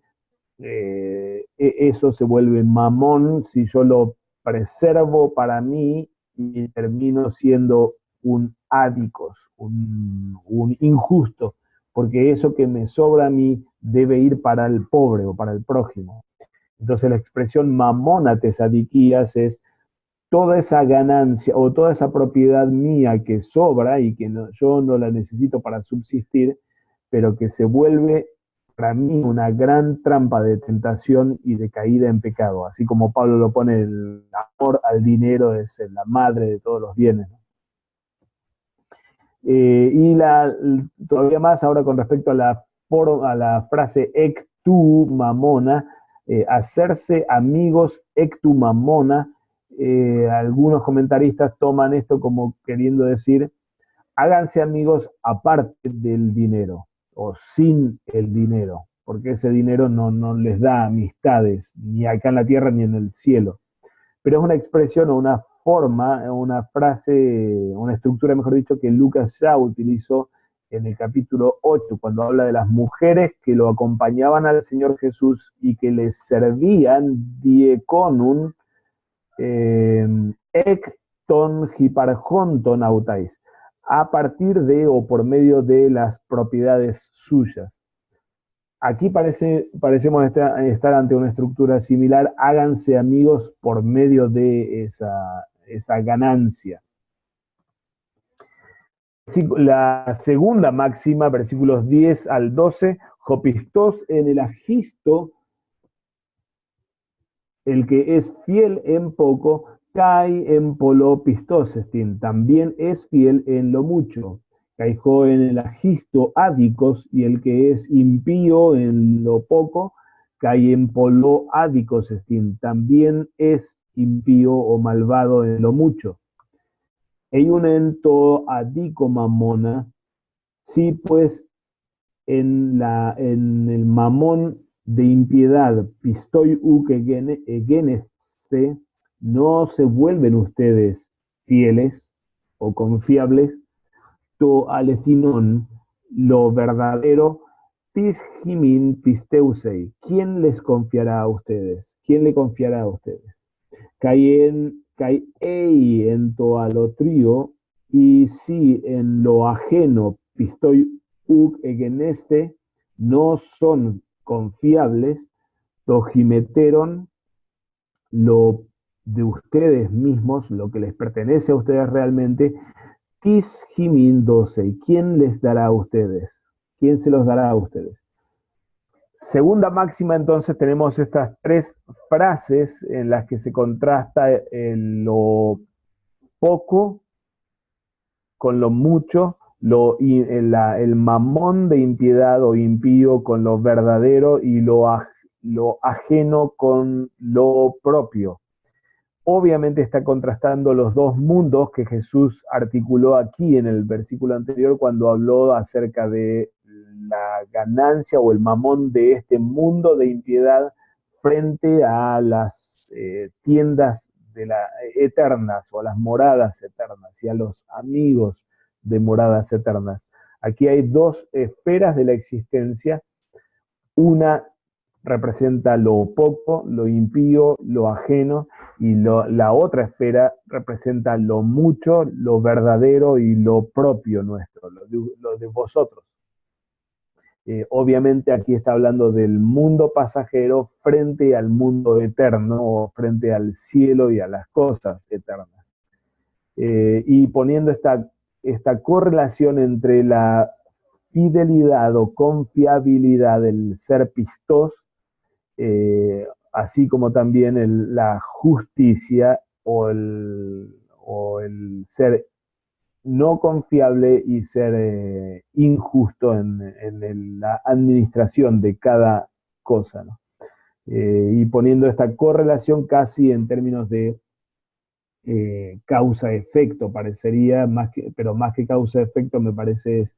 Eso se vuelve mamón si yo lo preservo para mí y termino siendo un ádicos, un injusto, porque eso que me sobra a mí debe ir para el pobre o para el prójimo. Entonces la expresión mamona tesadiquías es toda esa ganancia o toda esa propiedad mía que sobra y que yo no la necesito para subsistir, pero que se vuelve para mí una gran trampa de tentación y de caída en pecado. Así como Pablo lo pone, el amor al dinero es la madre de todos los bienes. Y todavía más ahora con respecto a la frase ectu mamona, hacerse amigos ectu mamona, algunos comentaristas toman esto como queriendo decir, háganse amigos aparte del dinero o sin el dinero, porque ese dinero no les da amistades, ni acá en la tierra ni en el cielo. Pero es una expresión o una forma, una frase, una estructura, mejor dicho, que Lucas ya utilizó en el capítulo 8, cuando habla de las mujeres que lo acompañaban al Señor Jesús y que le servían dieconum ton hiparjonton autais, a partir de o por medio de las propiedades suyas. Aquí parecemos estar ante una estructura similar, háganse amigos por medio de esa ganancia. La segunda máxima, versículos 10 al 12, Jopistos en el agisto, el que es fiel en poco, cae en polo pistosestin, también es fiel en lo mucho. Caijó en el agisto ádicos, y el que es impío en lo poco, cae en polo ádicosestin, también es impío o malvado en lo mucho. Eiunento adico mamona, sí pues en el mamón de impiedad, pistoi uke geneste, no se vuelven ustedes fieles o confiables, to alecinon, lo verdadero, pisgimin pisteusei, ¿quién les confiará a ustedes? ¿Quién le confiará a ustedes? Kai ei en to alotrio, y si en lo ajeno pistoi egeneste no son confiables, tojimeteron lo de ustedes mismos, lo que les pertenece a ustedes realmente, tis jimin 12, ¿quién les dará a ustedes? ¿Quién se los dará a ustedes? Segunda máxima, entonces tenemos estas tres frases en las que se contrasta lo poco con lo mucho, el mamón de impiedad o impío con lo verdadero y lo ajeno con lo propio. Obviamente está contrastando los dos mundos que Jesús articuló aquí en el versículo anterior cuando habló acerca de la ganancia o el mamón de este mundo de impiedad frente a las tiendas de las eternas o a las moradas eternas y a los amigos de moradas eternas. Aquí hay dos esferas de la existencia. Una representa lo poco, lo impío, lo ajeno, y la otra esfera representa lo mucho, lo verdadero y lo propio nuestro, lo de vosotros. Obviamente aquí está hablando del mundo pasajero frente al mundo eterno, o frente al cielo y a las cosas eternas. Y poniendo esta correlación entre la fidelidad o confiabilidad del ser pistos, así como también la justicia o el ser no confiable y ser injusto en la administración de cada cosa, ¿no? Y poniendo esta correlación casi en términos de causa-efecto, parecería, pero más que causa-efecto me parece es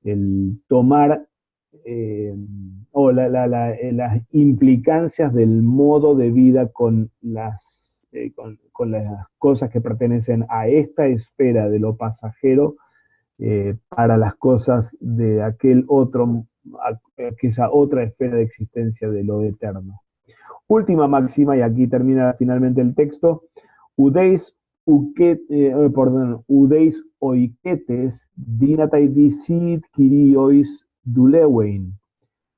el tomar las implicancias del modo de vida con las cosas que pertenecen a esta esfera de lo pasajero, para las cosas de aquella otra esfera de existencia de lo eterno. Última máxima, y aquí termina finalmente el texto: udeis oiketes dinatai dicit kiriois dulewein.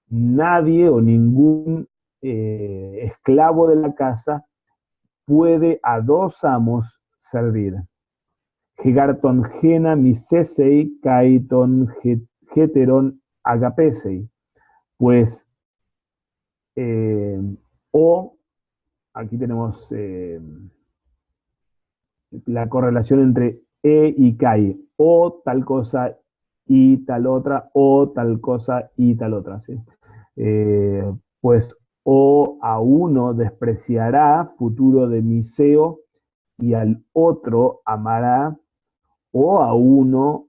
Nadie o ningún esclavo de la casa puede a dos amos servir. Hegarton gena misesei kaiton heteron agapesei. Pues, o, aquí tenemos la correlación entre y kai, o tal cosa y tal otra, o tal cosa y tal otra, ¿sí? Pues, o a uno despreciará, futuro de Miseo, y al otro amará, o a uno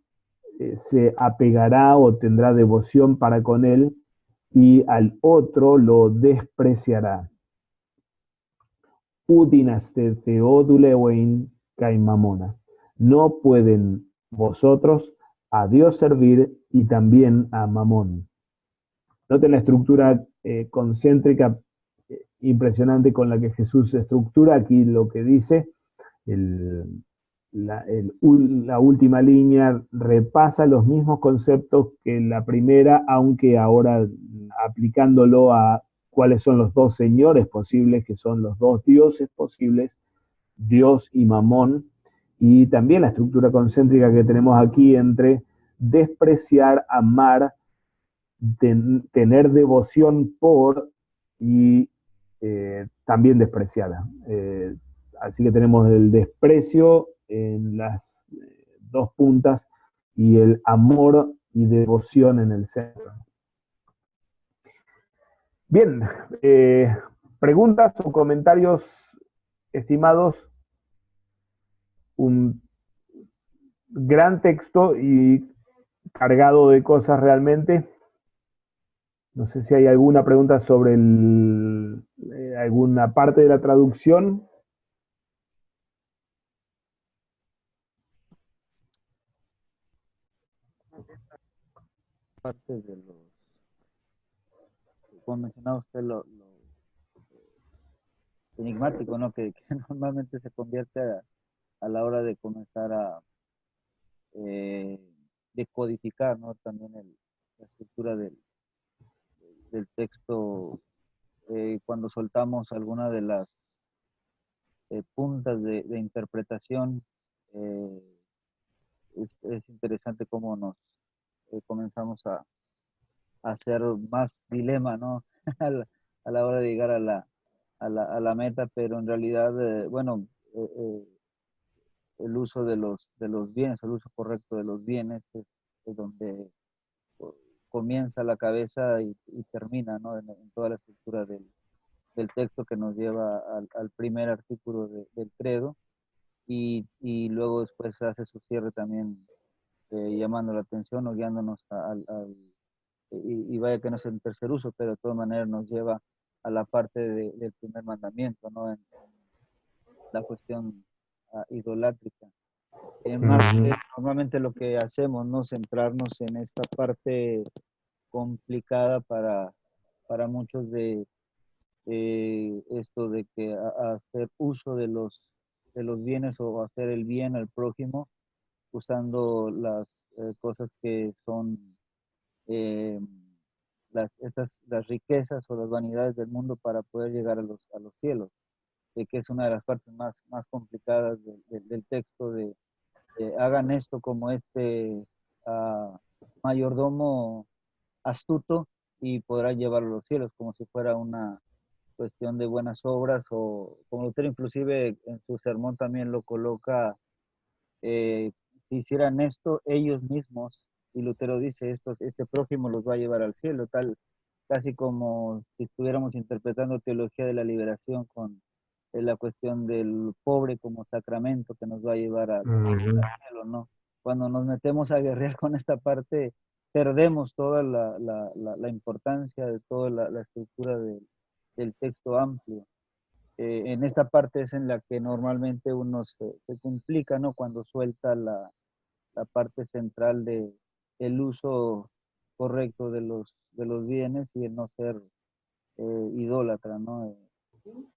se apegará o tendrá devoción para con él, y al otro lo despreciará. Udinaste theodulewein caimamona. No pueden vosotros a Dios servir y también a Mamón. Noten la estructura concéntrica impresionante con la que Jesús estructura aquí lo que dice. La última línea repasa los mismos conceptos que la primera, aunque ahora aplicándolo a cuáles son los dos señores posibles, que son los dos dioses posibles, Dios y Mamón, y también la estructura concéntrica que tenemos aquí entre despreciar, amar, tener devoción por y también despreciar. Así que tenemos el desprecio en las dos puntas y el amor y devoción en el centro. Bien, preguntas o comentarios, estimados. Un gran texto y cargado de cosas realmente. No sé si hay alguna pregunta sobre alguna parte de la traducción. Parte de los, como mencionaba usted, lo enigmático, ¿no? Que normalmente se convierte a la hora de comenzar a decodificar, ¿no? También la estructura del texto, cuando soltamos alguna de las puntas de interpretación, es interesante cómo nos comenzamos a hacer más dilema, ¿no? A la hora de llegar a la meta, pero en realidad, bueno, el uso de los bienes, el uso correcto de los bienes es donde comienza la cabeza y termina, ¿no? En toda la estructura del texto que nos lleva al primer artículo del credo, y luego después hace su cierre también, llamando la atención o guiándonos y vaya que no es el tercer uso, pero de todas maneras nos lleva a la parte del primer mandamiento, ¿no? la cuestión idolátrica. En Ujú. Marte, normalmente lo que hacemos, ¿no? Centrarnos en esta parte complicada para muchos de esto de que hacer uso de los bienes o hacer el bien al prójimo usando las cosas que son eh, las riquezas o las vanidades del mundo para poder llegar a los cielos, que es una de las partes más complicadas del texto de hagan esto como este ah, mayordomo astuto y podrá llevarlo a los cielos, como si fuera una cuestión de buenas obras, o como Lutero inclusive en su sermón también lo coloca, eh, si hicieran esto ellos mismos, y Lutero dice, esto, este prójimo los va a llevar al cielo, tal, casi como si estuviéramos interpretando teología de la liberación con la cuestión del pobre como sacramento que nos va a llevar Ujú. al cielo, ¿no? Cuando nos metemos a guerrear con esta parte, perdemos toda la importancia de toda la estructura del texto amplio. En esta parte es en la que normalmente uno se complica, ¿no? Cuando suelta la parte central el uso correcto de los bienes y el no ser idólatra, ¿no?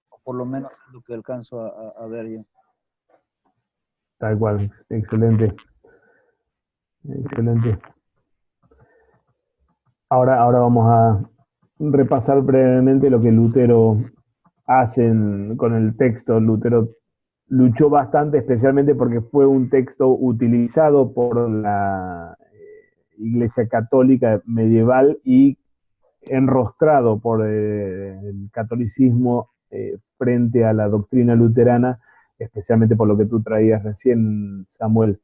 O por lo menos es lo que alcanzo a ver yo. Tal cual, excelente, excelente. Ahora vamos a repasar brevemente lo que Lutero hace con el texto. Lutero luchó bastante, especialmente porque fue un texto utilizado por la Iglesia Católica medieval y enrostrado por el catolicismo frente a la doctrina luterana, especialmente por lo que tú traías recién, Samuel,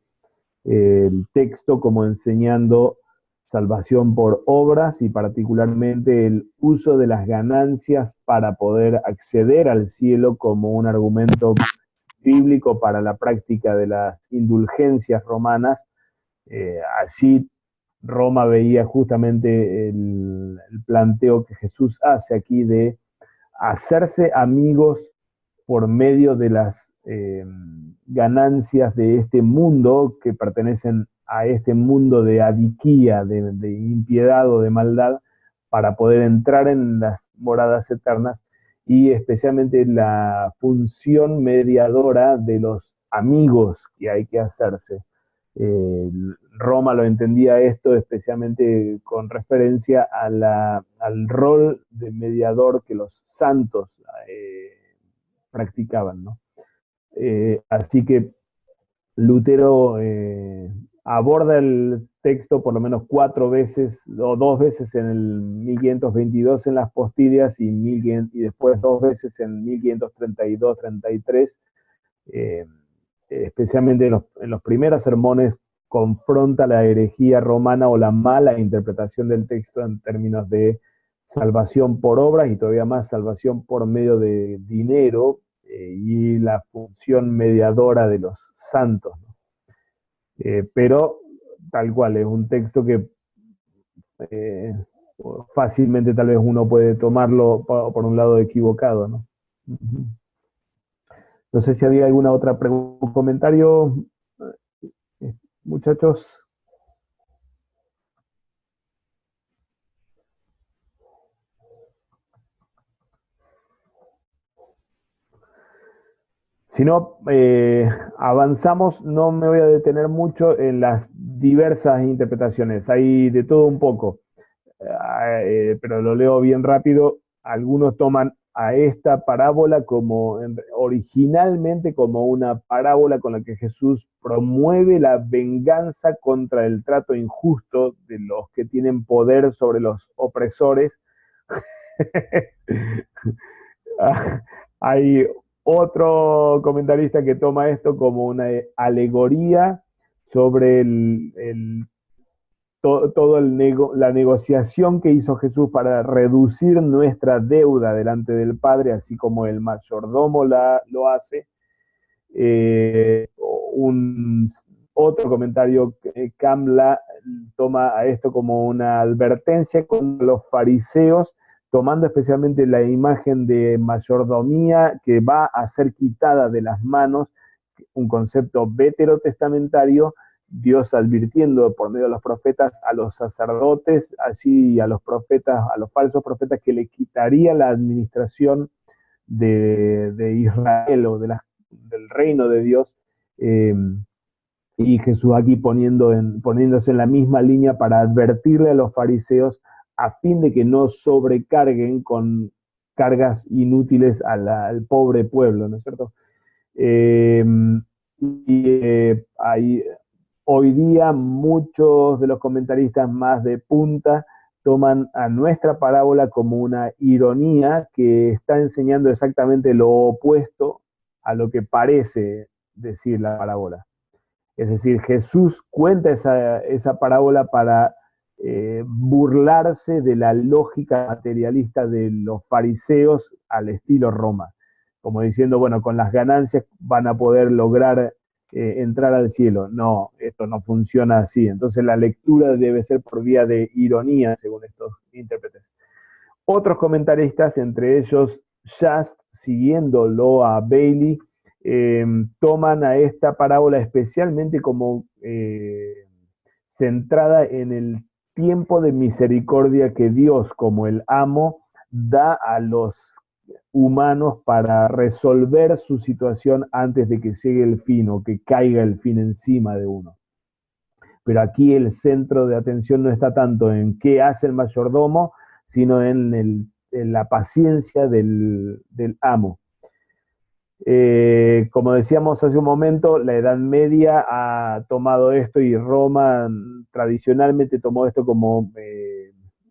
el texto como enseñando salvación por obras y particularmente el uso de las ganancias para poder acceder al cielo como un argumento bíblico para la práctica de las indulgencias romanas. Allí Roma veía justamente el planteo que Jesús hace aquí de hacerse amigos por medio de las ganancias de este mundo que pertenecen a este mundo de adiquía, de impiedad o de maldad, para poder entrar en las moradas eternas y especialmente la función mediadora de los amigos que hay que hacerse. Eh, Roma lo entendía esto especialmente con referencia al rol de mediador que los santos practicaban, ¿no? Así que Lutero aborda el texto por lo menos 4 veces o 2 veces en el 1522 en las postillas y después 2 veces en 1532-33. Eh, Especialmente en los primeros sermones confronta la herejía romana o la mala interpretación del texto en términos de salvación por obras y todavía más salvación por medio de dinero y la función mediadora de los santos, ¿no? Pero tal cual, es un texto que eh, fácilmente tal vez uno puede tomarlo por un lado equivocado, ¿no? No sé si había alguna otra pregunta o comentario, muchachos. Si no, avanzamos, no me voy a detener mucho en las diversas interpretaciones, hay de todo un poco, pero lo leo bien rápido. Algunos toman a esta parábola como originalmente como una parábola con la que Jesús promueve la venganza contra el trato injusto de los que tienen poder sobre los opresores. Hay otro comentarista que toma esto como una alegoría sobre todo la negociación que hizo Jesús para reducir nuestra deuda delante del Padre, así como el mayordomo lo hace. Un otro comentario, Kamla toma a esto como una advertencia contra los fariseos tomando especialmente la imagen de mayordomía que va a ser quitada de las manos, un concepto veterotestamentario, Dios advirtiendo por medio de los profetas a los sacerdotes, así a los profetas, a los falsos profetas, que le quitaría la administración de Israel o del reino de Dios, y Jesús aquí poniéndose en la misma línea para advertirle a los fariseos a fin de que no sobrecarguen con cargas inútiles al pobre pueblo, ¿no es cierto? Eh, Hoy día muchos de los comentaristas más de punta toman a nuestra parábola como una ironía que está enseñando exactamente lo opuesto a lo que parece decir la parábola. Es decir, Jesús cuenta esa parábola para burlarse de la lógica materialista de los fariseos al estilo Roma, como diciendo, bueno, con las ganancias van a poder lograr entrar al cielo. No, esto no funciona así. Entonces la lectura debe ser por vía de ironía, según estos intérpretes. Otros comentaristas, entre ellos Just, siguiéndolo a Bailey, toman a esta parábola especialmente como centrada en el tiempo de misericordia que Dios, como el amo, da a los humanos para resolver su situación antes de que llegue el fin o que caiga el fin encima de uno. Pero aquí el centro de atención no está tanto en qué hace el mayordomo, sino en la paciencia del amo. Como decíamos hace un momento, la Edad Media ha tomado esto y Roma tradicionalmente tomó esto como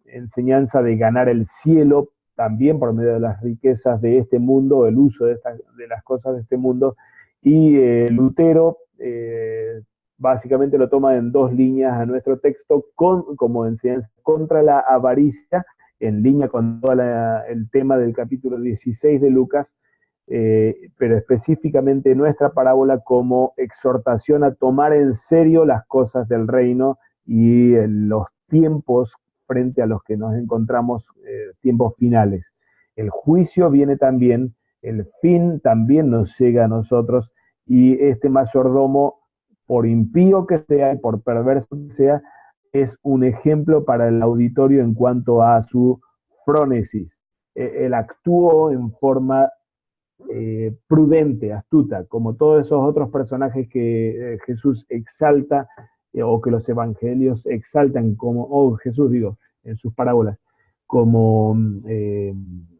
enseñanza de ganar el cielo, también por medio de las riquezas de este mundo, el uso de las cosas de este mundo, y Lutero básicamente lo toma en dos líneas a nuestro texto como enseñanza contra la avaricia, en línea con todo el tema del capítulo 16 de Lucas, pero específicamente nuestra parábola como exhortación a tomar en serio las cosas del reino y los tiempos frente a los que nos encontramos, tiempos finales. El juicio viene también, el fin también nos llega a nosotros, y este mayordomo, por impío que sea y por perverso que sea, es un ejemplo para el auditorio en cuanto a su frónesis. Él actuó en forma prudente, astuta, como todos esos otros personajes que Jesús exalta, o que los evangelios exaltan como, Jesús digo, en sus parábolas, como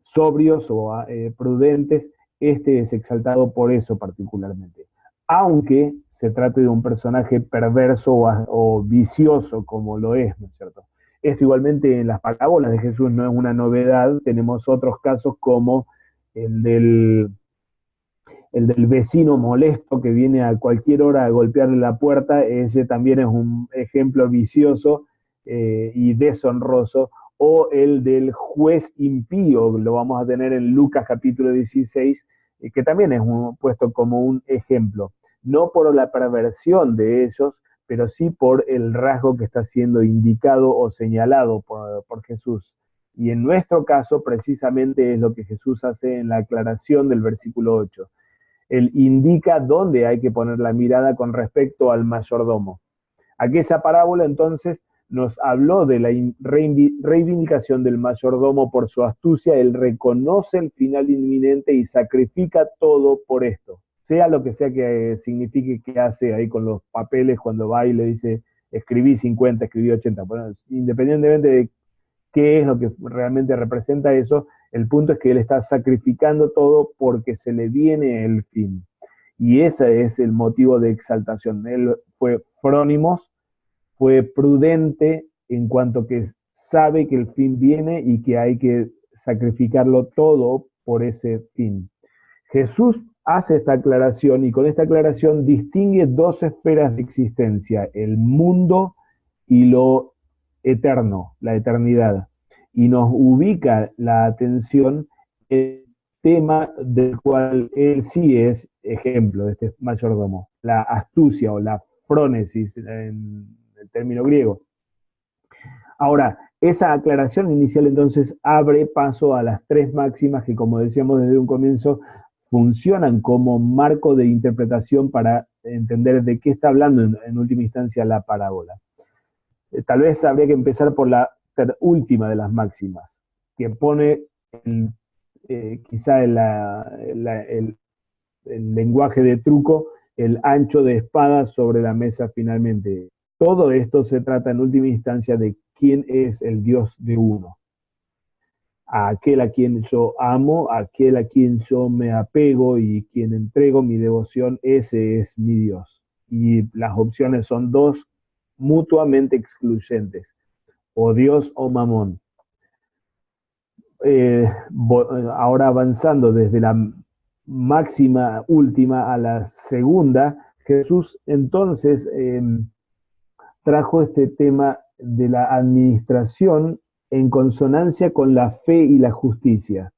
sobrios o prudentes. Este es exaltado por eso particularmente. Aunque se trate de un personaje perverso o vicioso, como lo es, ¿no es cierto? Esto igualmente en las parábolas de Jesús no es una novedad. Tenemos otros casos como el del vecino molesto que viene a cualquier hora a golpearle la puerta. Ese también es un ejemplo vicioso y deshonroso. O el del juez impío, lo vamos a tener en Lucas capítulo 16, que también es puesto como un ejemplo. No por la perversión de ellos, pero sí por el rasgo que está siendo indicado o señalado por Jesús. Y en nuestro caso, precisamente es lo que Jesús hace en la aclaración del versículo 8. Él indica dónde hay que poner la mirada con respecto al mayordomo. Aquella parábola entonces nos habló de la reivindicación del mayordomo por su astucia. Él reconoce el final inminente y sacrifica todo por esto, sea lo que sea que signifique que hace ahí con los papeles cuando va y le dice escribí 50, escribí 80. Bueno, independientemente de qué es lo que realmente representa eso, el punto es que él está sacrificando todo porque se le viene el fin. Y ese es el motivo de exaltación. Él fue frónimos, fue prudente en cuanto que sabe que el fin viene y que hay que sacrificarlo todo por ese fin. Jesús hace esta aclaración y con esta aclaración distingue dos esferas de existencia, el mundo y lo eterno, la eternidad, y nos ubica la atención en el tema del cual él sí es ejemplo, de este mayordomo, la astucia o la frónesis en el término griego. Ahora, Esa aclaración inicial entonces abre paso a las tres máximas que, como decíamos desde un comienzo, funcionan como marco de interpretación para entender de qué está hablando en última instancia la parábola. Tal vez habría que empezar por la última de las máximas, que pone quizá el lenguaje de truco, el ancho de espada sobre la mesa finalmente. Todo esto se trata en última instancia de quién es el Dios de uno. A aquel a quien yo amo, a aquel a quien yo me apego y quien entrego mi devoción, ese es mi Dios. Y las opciones son dos mutuamente excluyentes, o Dios o Mamón. Ahora avanzando desde la máxima última a la segunda, Jesús entonces trajo este tema de la administración en consonancia con la fe y la justicia.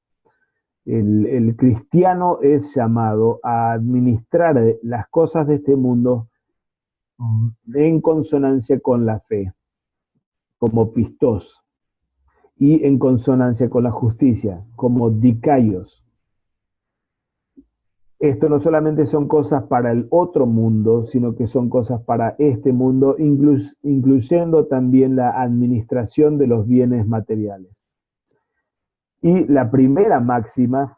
El cristiano es llamado a administrar las cosas de este mundo en consonancia con la fe, como pistos, y en consonancia con la justicia, como dikaios. Esto no solamente son cosas para el otro mundo, sino que son cosas para este mundo, incluyendo también la administración de los bienes materiales. Y la primera máxima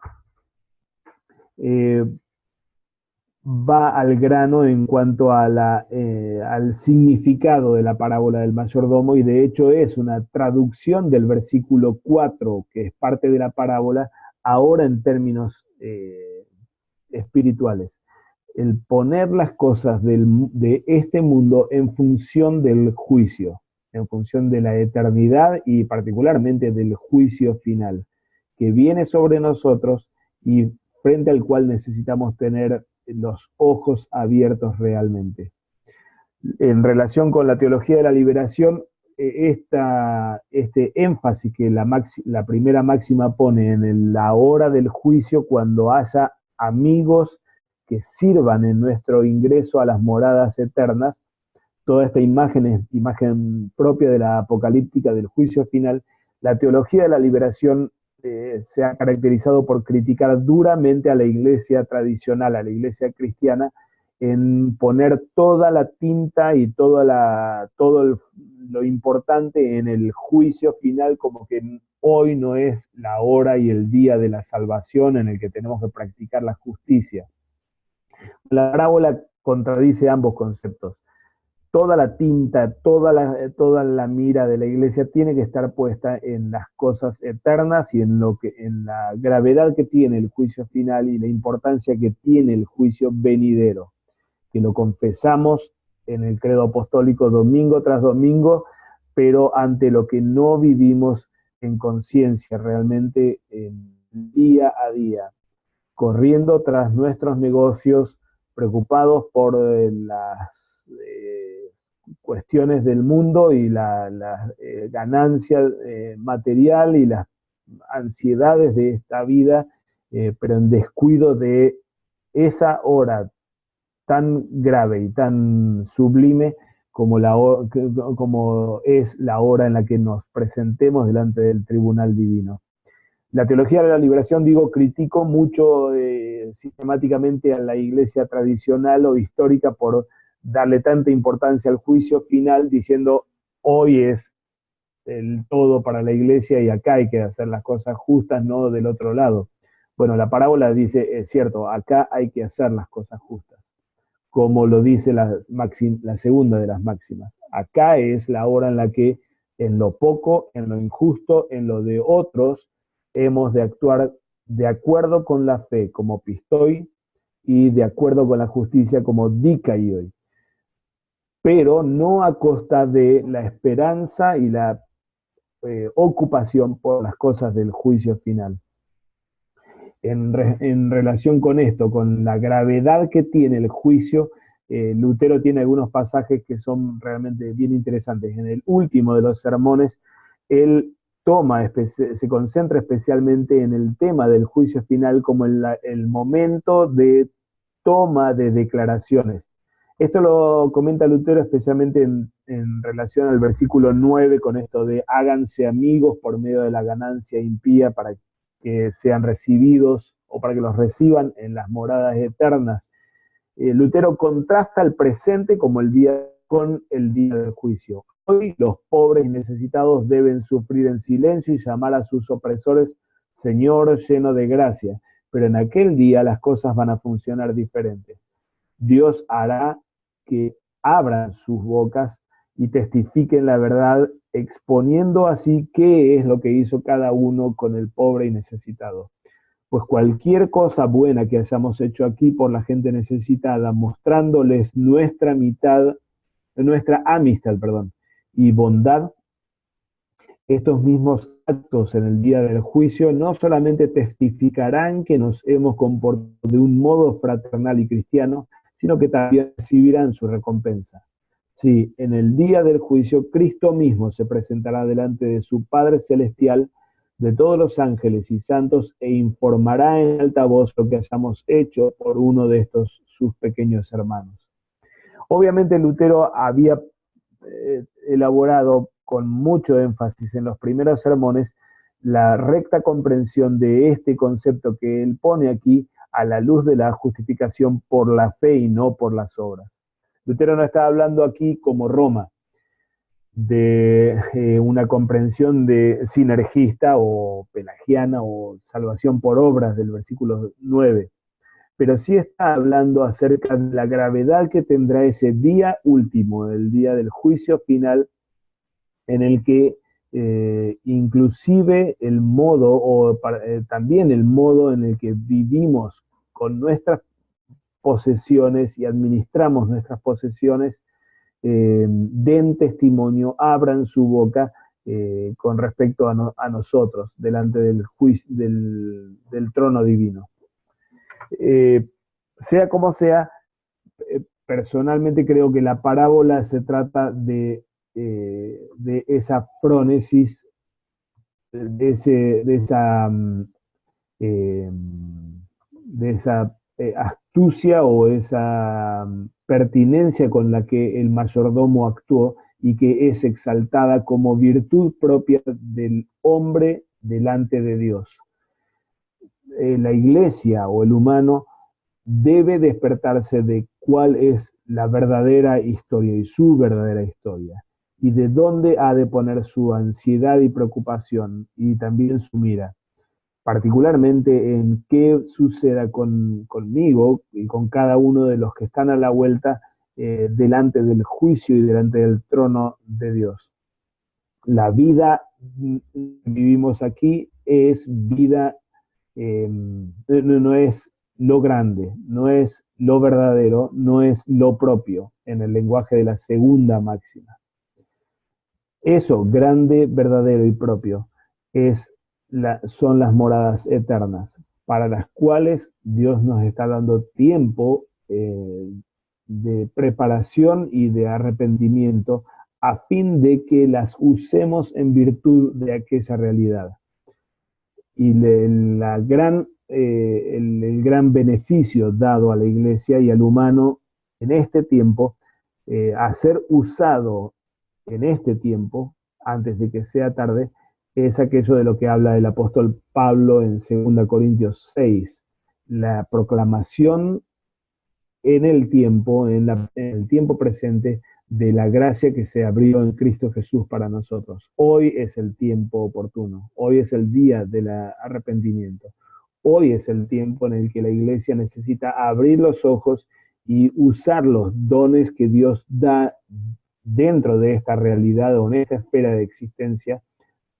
va al grano en cuanto a al significado de la parábola del mayordomo, y de hecho es una traducción del versículo 4, que es parte de la parábola, ahora en términos espirituales. El poner las cosas de este mundo en función del juicio, en función de la eternidad y particularmente del juicio final, que viene sobre nosotros y frente al cual necesitamos tener los ojos abiertos realmente. En relación con la teología de la liberación, este énfasis que la primera máxima pone en la hora del juicio, cuando haya amigos que sirvan en nuestro ingreso a las moradas eternas, toda esta imagen es imagen propia de la apocalíptica del juicio final. La teología de la liberación se ha caracterizado por criticar duramente a la iglesia tradicional, a la iglesia cristiana, en poner toda la tinta y todo lo importante en el juicio final, como que hoy no es la hora y el día de la salvación en el que tenemos que practicar la justicia. La parábola contradice ambos conceptos. Toda la tinta, toda la mira de la iglesia tiene que estar puesta en las cosas eternas y en la gravedad que tiene el juicio final y la importancia que tiene el juicio venidero, que lo confesamos en el credo apostólico domingo tras domingo, pero ante lo que no vivimos en conciencia realmente día a día, corriendo tras nuestros negocios, preocupados por las cuestiones del mundo y la ganancia material y las ansiedades de esta vida, pero en descuido de esa hora tan grave y tan sublime como es la hora en la que nos presentemos delante del tribunal divino. La teología de la liberación, critico mucho sistemáticamente a la iglesia tradicional o histórica por darle tanta importancia al juicio final, diciendo hoy es el todo para la iglesia y acá hay que hacer las cosas justas, no del otro lado. Bueno, la parábola dice, es cierto, acá hay que hacer las cosas justas, como lo dice la segunda de las máximas. Acá es la hora en la que en lo poco, en lo injusto, en lo de otros, hemos de actuar de acuerdo con la fe como pistoi y de acuerdo con la justicia como dikaioi, pero no a costa de la esperanza y la ocupación por las cosas del juicio final. En relación con esto, con la gravedad que tiene el juicio, Lutero tiene algunos pasajes que son realmente bien interesantes. En el último de los sermones, él se concentra especialmente en el tema del juicio final como el momento de toma de declaraciones. Esto lo comenta Lutero especialmente en relación al versículo 9, con esto de háganse amigos por medio de la ganancia impía para que sean recibidos o para que los reciban en las moradas eternas. Lutero contrasta el presente como el día con el día del juicio. Hoy los pobres y necesitados deben sufrir en silencio y llamar a sus opresores Señor lleno de gracia, pero en aquel día las cosas van a funcionar diferentes. Dios hará que abran sus bocas y testifiquen la verdad, exponiendo así qué es lo que hizo cada uno con el pobre y necesitado. Pues cualquier cosa buena que hayamos hecho aquí por la gente necesitada, mostrándoles nuestra amistad, y bondad, estos mismos actos en el día del juicio no solamente testificarán que nos hemos comportado de un modo fraternal y cristiano, sino que también recibirán su recompensa. Sí, en el día del juicio, Cristo mismo se presentará delante de su Padre Celestial, de todos los ángeles y santos, e informará en alta voz lo que hayamos hecho por uno de estos sus pequeños hermanos. Obviamente Lutero había elaborado con mucho énfasis en los primeros sermones la recta comprensión de este concepto que él pone aquí a la luz de la justificación por la fe y no por las obras. Lutero no está hablando aquí como Roma de una comprensión de sinergista o pelagiana o salvación por obras del versículo 9, pero sí está hablando acerca de la gravedad que tendrá ese día último, el día del juicio final, en el que inclusive el modo o también el modo en el que vivimos con nuestras posesiones y administramos nuestras posesiones, den testimonio, abran su boca con respecto a nosotros delante del, del trono divino. Sea como sea, personalmente creo que la parábola se trata de esa frónesis, de esa, eh, de esa astucia o esa pertinencia con la que el mayordomo actuó y que es exaltada como virtud propia del hombre delante de Dios. La iglesia o el humano debe despertarse de cuál es la verdadera historia y su verdadera historia, y de dónde ha de poner su ansiedad y preocupación y también su mira, particularmente en qué suceda conmigo y con cada uno de los que están a la vuelta delante del juicio y delante del trono de Dios. La vida que vivimos aquí es vida, no es lo grande, no es lo verdadero, no es lo propio, en el lenguaje de la segunda máxima. Eso, grande, verdadero y propio, son las moradas eternas, para las cuales Dios nos está dando tiempo de preparación y de arrepentimiento, a fin de que las usemos en virtud de aquella realidad. Y el gran beneficio dado a la iglesia y al humano en este tiempo, a ser usado en este tiempo, antes de que sea tarde, es aquello de lo que habla el apóstol Pablo en 2 Corintios 6, la proclamación en el tiempo, en el tiempo presente, de la gracia que se abrió en Cristo Jesús para nosotros. Hoy es el tiempo oportuno, hoy es el día del arrepentimiento, hoy es el tiempo en el que la iglesia necesita abrir los ojos y usar los dones que Dios da dentro de esta realidad o en esta esfera de existencia,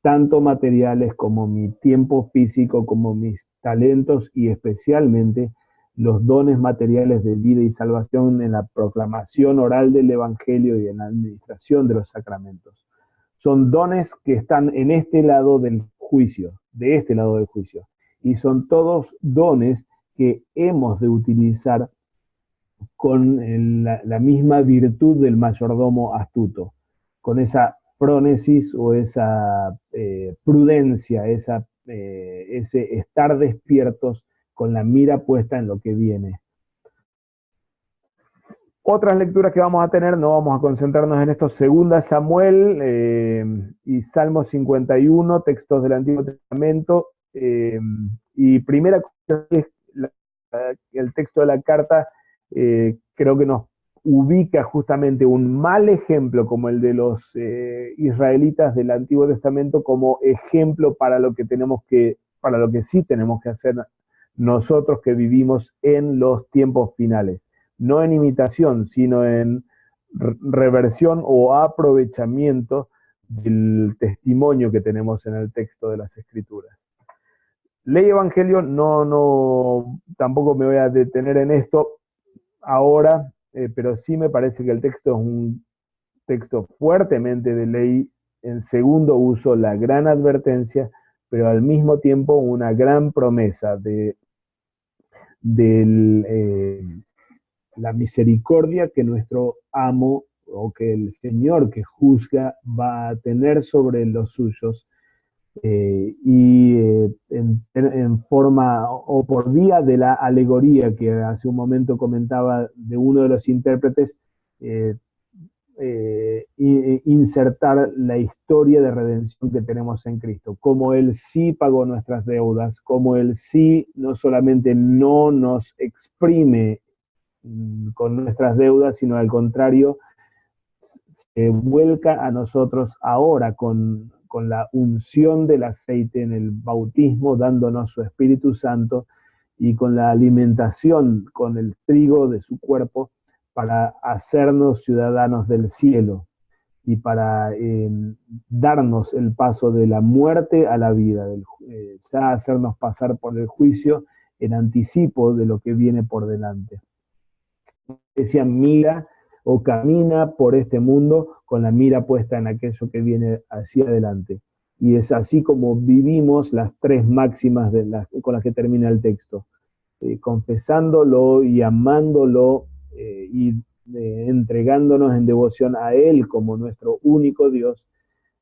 tanto materiales como mi tiempo físico, como mis talentos y especialmente los dones materiales de vida y salvación en la proclamación oral del Evangelio y en la administración de los sacramentos. Son dones que están en este lado del juicio, de este lado del juicio. Y son todos dones que hemos de utilizar con la misma virtud del mayordomo astuto, con esa prónesis o esa prudencia, ese estar despiertos con la mira puesta en lo que viene. Otras lecturas que vamos a tener, no vamos a concentrarnos en esto, Segunda Samuel y Salmo 51, textos del Antiguo Testamento, y Primera el texto de la carta creo que nos ubica justamente un mal ejemplo como el de los israelitas del Antiguo Testamento como ejemplo para lo que sí tenemos que hacer nosotros que vivimos en los tiempos finales. No en imitación, sino en reversión o aprovechamiento del testimonio que tenemos en el texto de las Escrituras. Ley Evangelio, tampoco me voy a detener en esto ahora, pero sí me parece que el texto es un texto fuertemente de ley, en segundo uso la gran advertencia, pero al mismo tiempo una gran promesa de la misericordia que nuestro amo o que el Señor que juzga va a tener sobre los suyos en forma o por vía de la alegoría que hace un momento comentaba de uno de los intérpretes, insertar la historia de redención que tenemos en Cristo, como Él sí pagó nuestras deudas, como Él sí no solamente no nos exprime con nuestras deudas, sino al contrario, se vuelca a nosotros ahora con la unción del aceite en el bautismo, dándonos su Espíritu Santo y con la alimentación con el trigo de su cuerpo para hacernos ciudadanos del cielo y para darnos el paso de la muerte a la vida, ya hacernos pasar por el juicio en anticipo de lo que viene por delante. Decían, mira o camina por este mundo con la mira puesta en aquello que viene hacia adelante. Y es así como vivimos las tres máximas con las que termina el texto. Confesándolo y amándolo y entregándonos en devoción a Él como nuestro único Dios,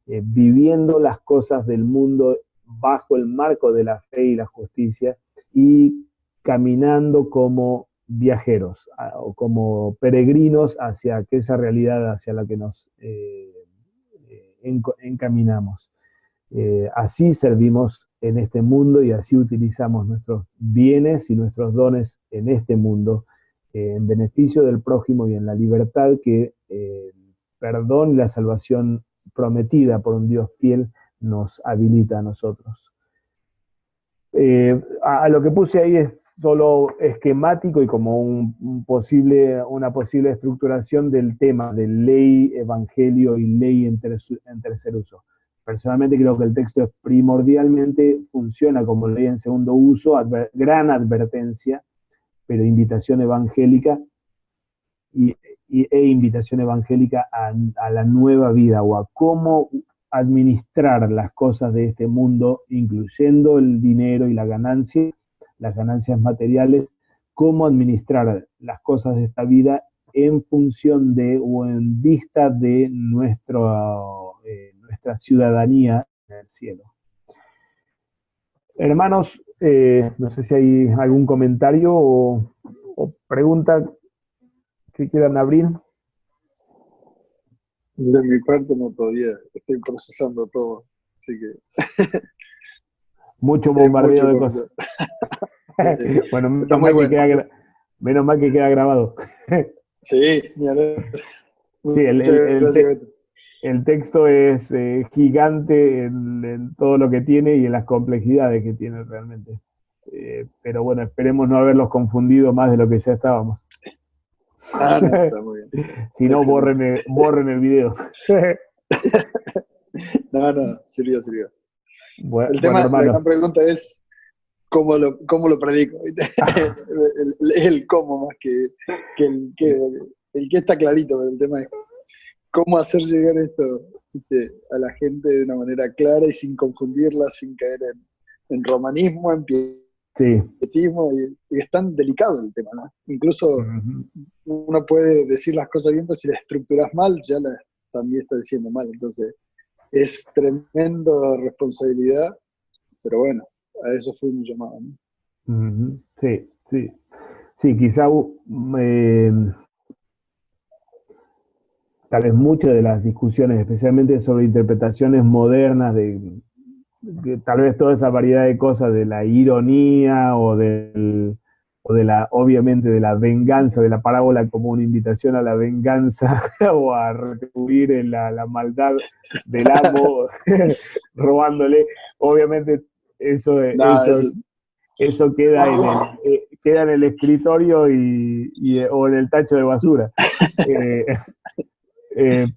viviendo las cosas del mundo bajo el marco de la fe y la justicia y caminando como viajeros o como peregrinos hacia aquella realidad hacia la que nos encaminamos. Así servimos en este mundo y así utilizamos nuestros bienes y nuestros dones en este mundo en beneficio del prójimo y en la libertad que el perdón y la salvación prometida por un Dios fiel nos habilita a nosotros. A lo que puse ahí es solo esquemático y como una posible estructuración del tema de ley, evangelio y ley en tercer uso. Personalmente creo que el texto primordialmente funciona como ley en segundo uso, gran advertencia, pero invitación evangélica e invitación evangélica a la nueva vida o a cómo administrar las cosas de este mundo, incluyendo el dinero y las ganancias materiales, cómo administrar las cosas de esta vida en función de o en vista de nuestra ciudadanía en el cielo. Hermanos, no sé si hay algún comentario o pregunta que quieran abrir. De mi parte no, todavía estoy procesando todo, así que mucho bombardeo de cosas. Bueno, menos mal que queda grabado. Sí, sí, el texto es gigante en todo lo que tiene y en las complejidades que tiene realmente. Pero bueno, esperemos no haberlos confundido más de lo que ya estábamos. No, está muy bien. Si no, borren el video. No, sirvió. Bueno, la gran pregunta es ¿cómo lo predico? el cómo más que el que está clarito, pero el tema es cómo hacer llegar esto, ¿viste?, a la gente de una manera clara y sin confundirla, sin caer en romanismo, en pietismo, y es tan delicado el tema, ¿no? Incluso uno puede decir las cosas bien, pero si las estructuras mal, ya también está diciendo mal. Entonces, es tremenda responsabilidad, pero bueno, a eso fue mi llamado, ¿no? Sí, quizá tal vez muchas de las discusiones, especialmente sobre interpretaciones modernas de tal vez toda esa variedad de cosas de la ironía o de la, obviamente, de la venganza, de la parábola como una invitación a la venganza o a retribuir en la maldad del amo robándole. Obviamente eso, No, eso queda en el escritorio o en el tacho de basura. Eh, eh,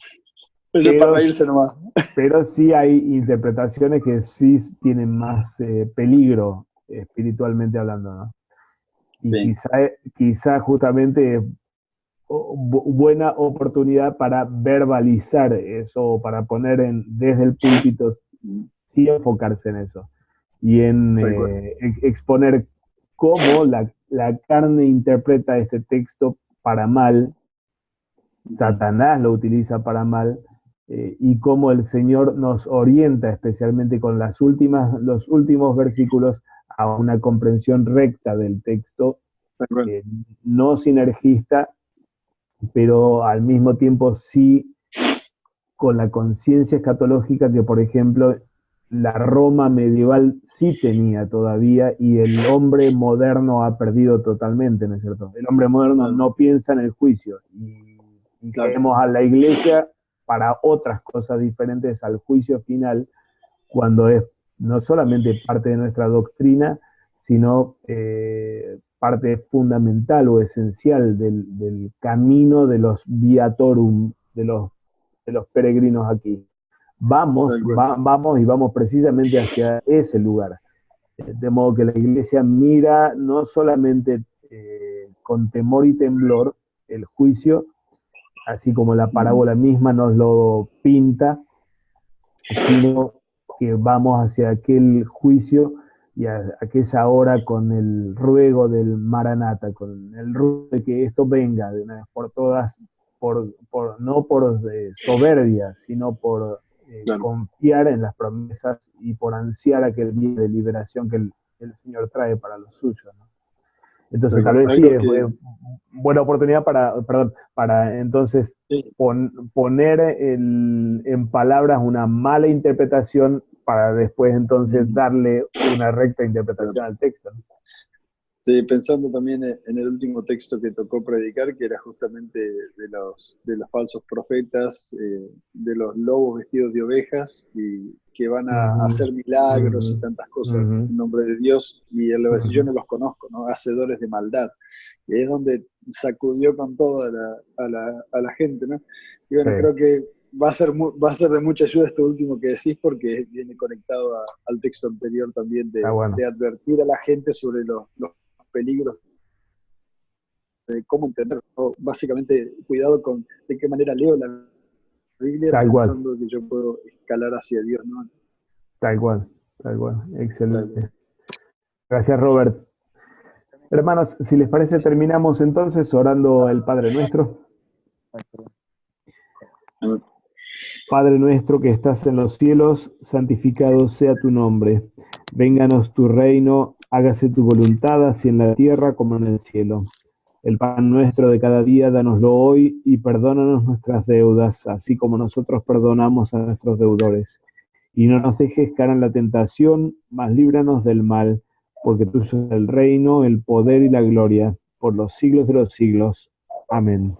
eso es para pero reírse nomás. pero sí hay interpretaciones que sí tienen más peligro espiritualmente hablando, ¿no? Y Sí, quizá justamente es buena oportunidad para verbalizar eso, para poner desde el púlpito, sí enfocarse en eso y en tal cual. exponer cómo la carne interpreta este texto para mal. Satanás lo utiliza para mal, y cómo el Señor nos orienta, especialmente con los últimos versículos, a una comprensión recta del texto, Tal cual. eh, no sinergista, pero al mismo tiempo sí con la conciencia escatológica que, por ejemplo, la Roma medieval sí tenía todavía y el hombre moderno ha perdido totalmente, ¿no es cierto? El hombre moderno Claro, no piensa en el juicio y claro, caemos a la iglesia para otras cosas diferentes al juicio final, cuando es no solamente parte de nuestra doctrina, sino parte fundamental o esencial del camino de los viatorum, de los peregrinos aquí. tal cual. Vamos y vamos precisamente hacia ese lugar. De modo que la iglesia mira no solamente con temor y temblor el juicio, así como la parábola misma nos lo pinta, sino que vamos hacia aquel juicio y a aquella hora con el ruego del Maranata, con el ruego de que esto venga de una vez por todas, no por soberbia, sino por Claro. confiar en las promesas y por ansiar aquel día de liberación que el Señor trae para los suyos, ¿no? Entonces, Tal tal cual. vez sí Algo es que, buena oportunidad para entonces sí, poner en palabras una mala interpretación para después entonces darle una recta claro. interpretación al texto, ¿no? Sí, pensando también en el último texto que tocó predicar, que era justamente de los falsos profetas, de los lobos vestidos de ovejas, y que van a Ujú, hacer milagros y ujú, tantas cosas ujú, en nombre de Dios, y él le va a decir, yo ujú. no los conozco, ¿no? Hacedores de maldad. Y es donde sacudió con todo a la gente, ¿no? Y Sí, bueno, creo que va a ser de mucha ayuda esto último que decís, porque viene conectado al texto anterior también está bueno, de advertir a la gente sobre los peligros de cómo entender, o básicamente cuidado con de qué manera leo la Biblia tal cual, pensando que yo puedo escalar hacia Dios, ¿no? tal cual, tal cual, Tal cual. excelente. Gracias, Robert. Hermanos, si les parece, terminamos entonces orando el Padre Nuestro. Padre nuestro que estás en los cielos, santificado sea tu nombre. Vénganos tu reino, hágase tu voluntad, así en la tierra como en el cielo. El pan nuestro de cada día, dánoslo hoy y perdónanos nuestras deudas, así como nosotros perdonamos a nuestros deudores. Y no nos dejes caer en la tentación, mas líbranos del mal, porque tuyo es el reino, el poder y la gloria, por los siglos de los siglos. Amén.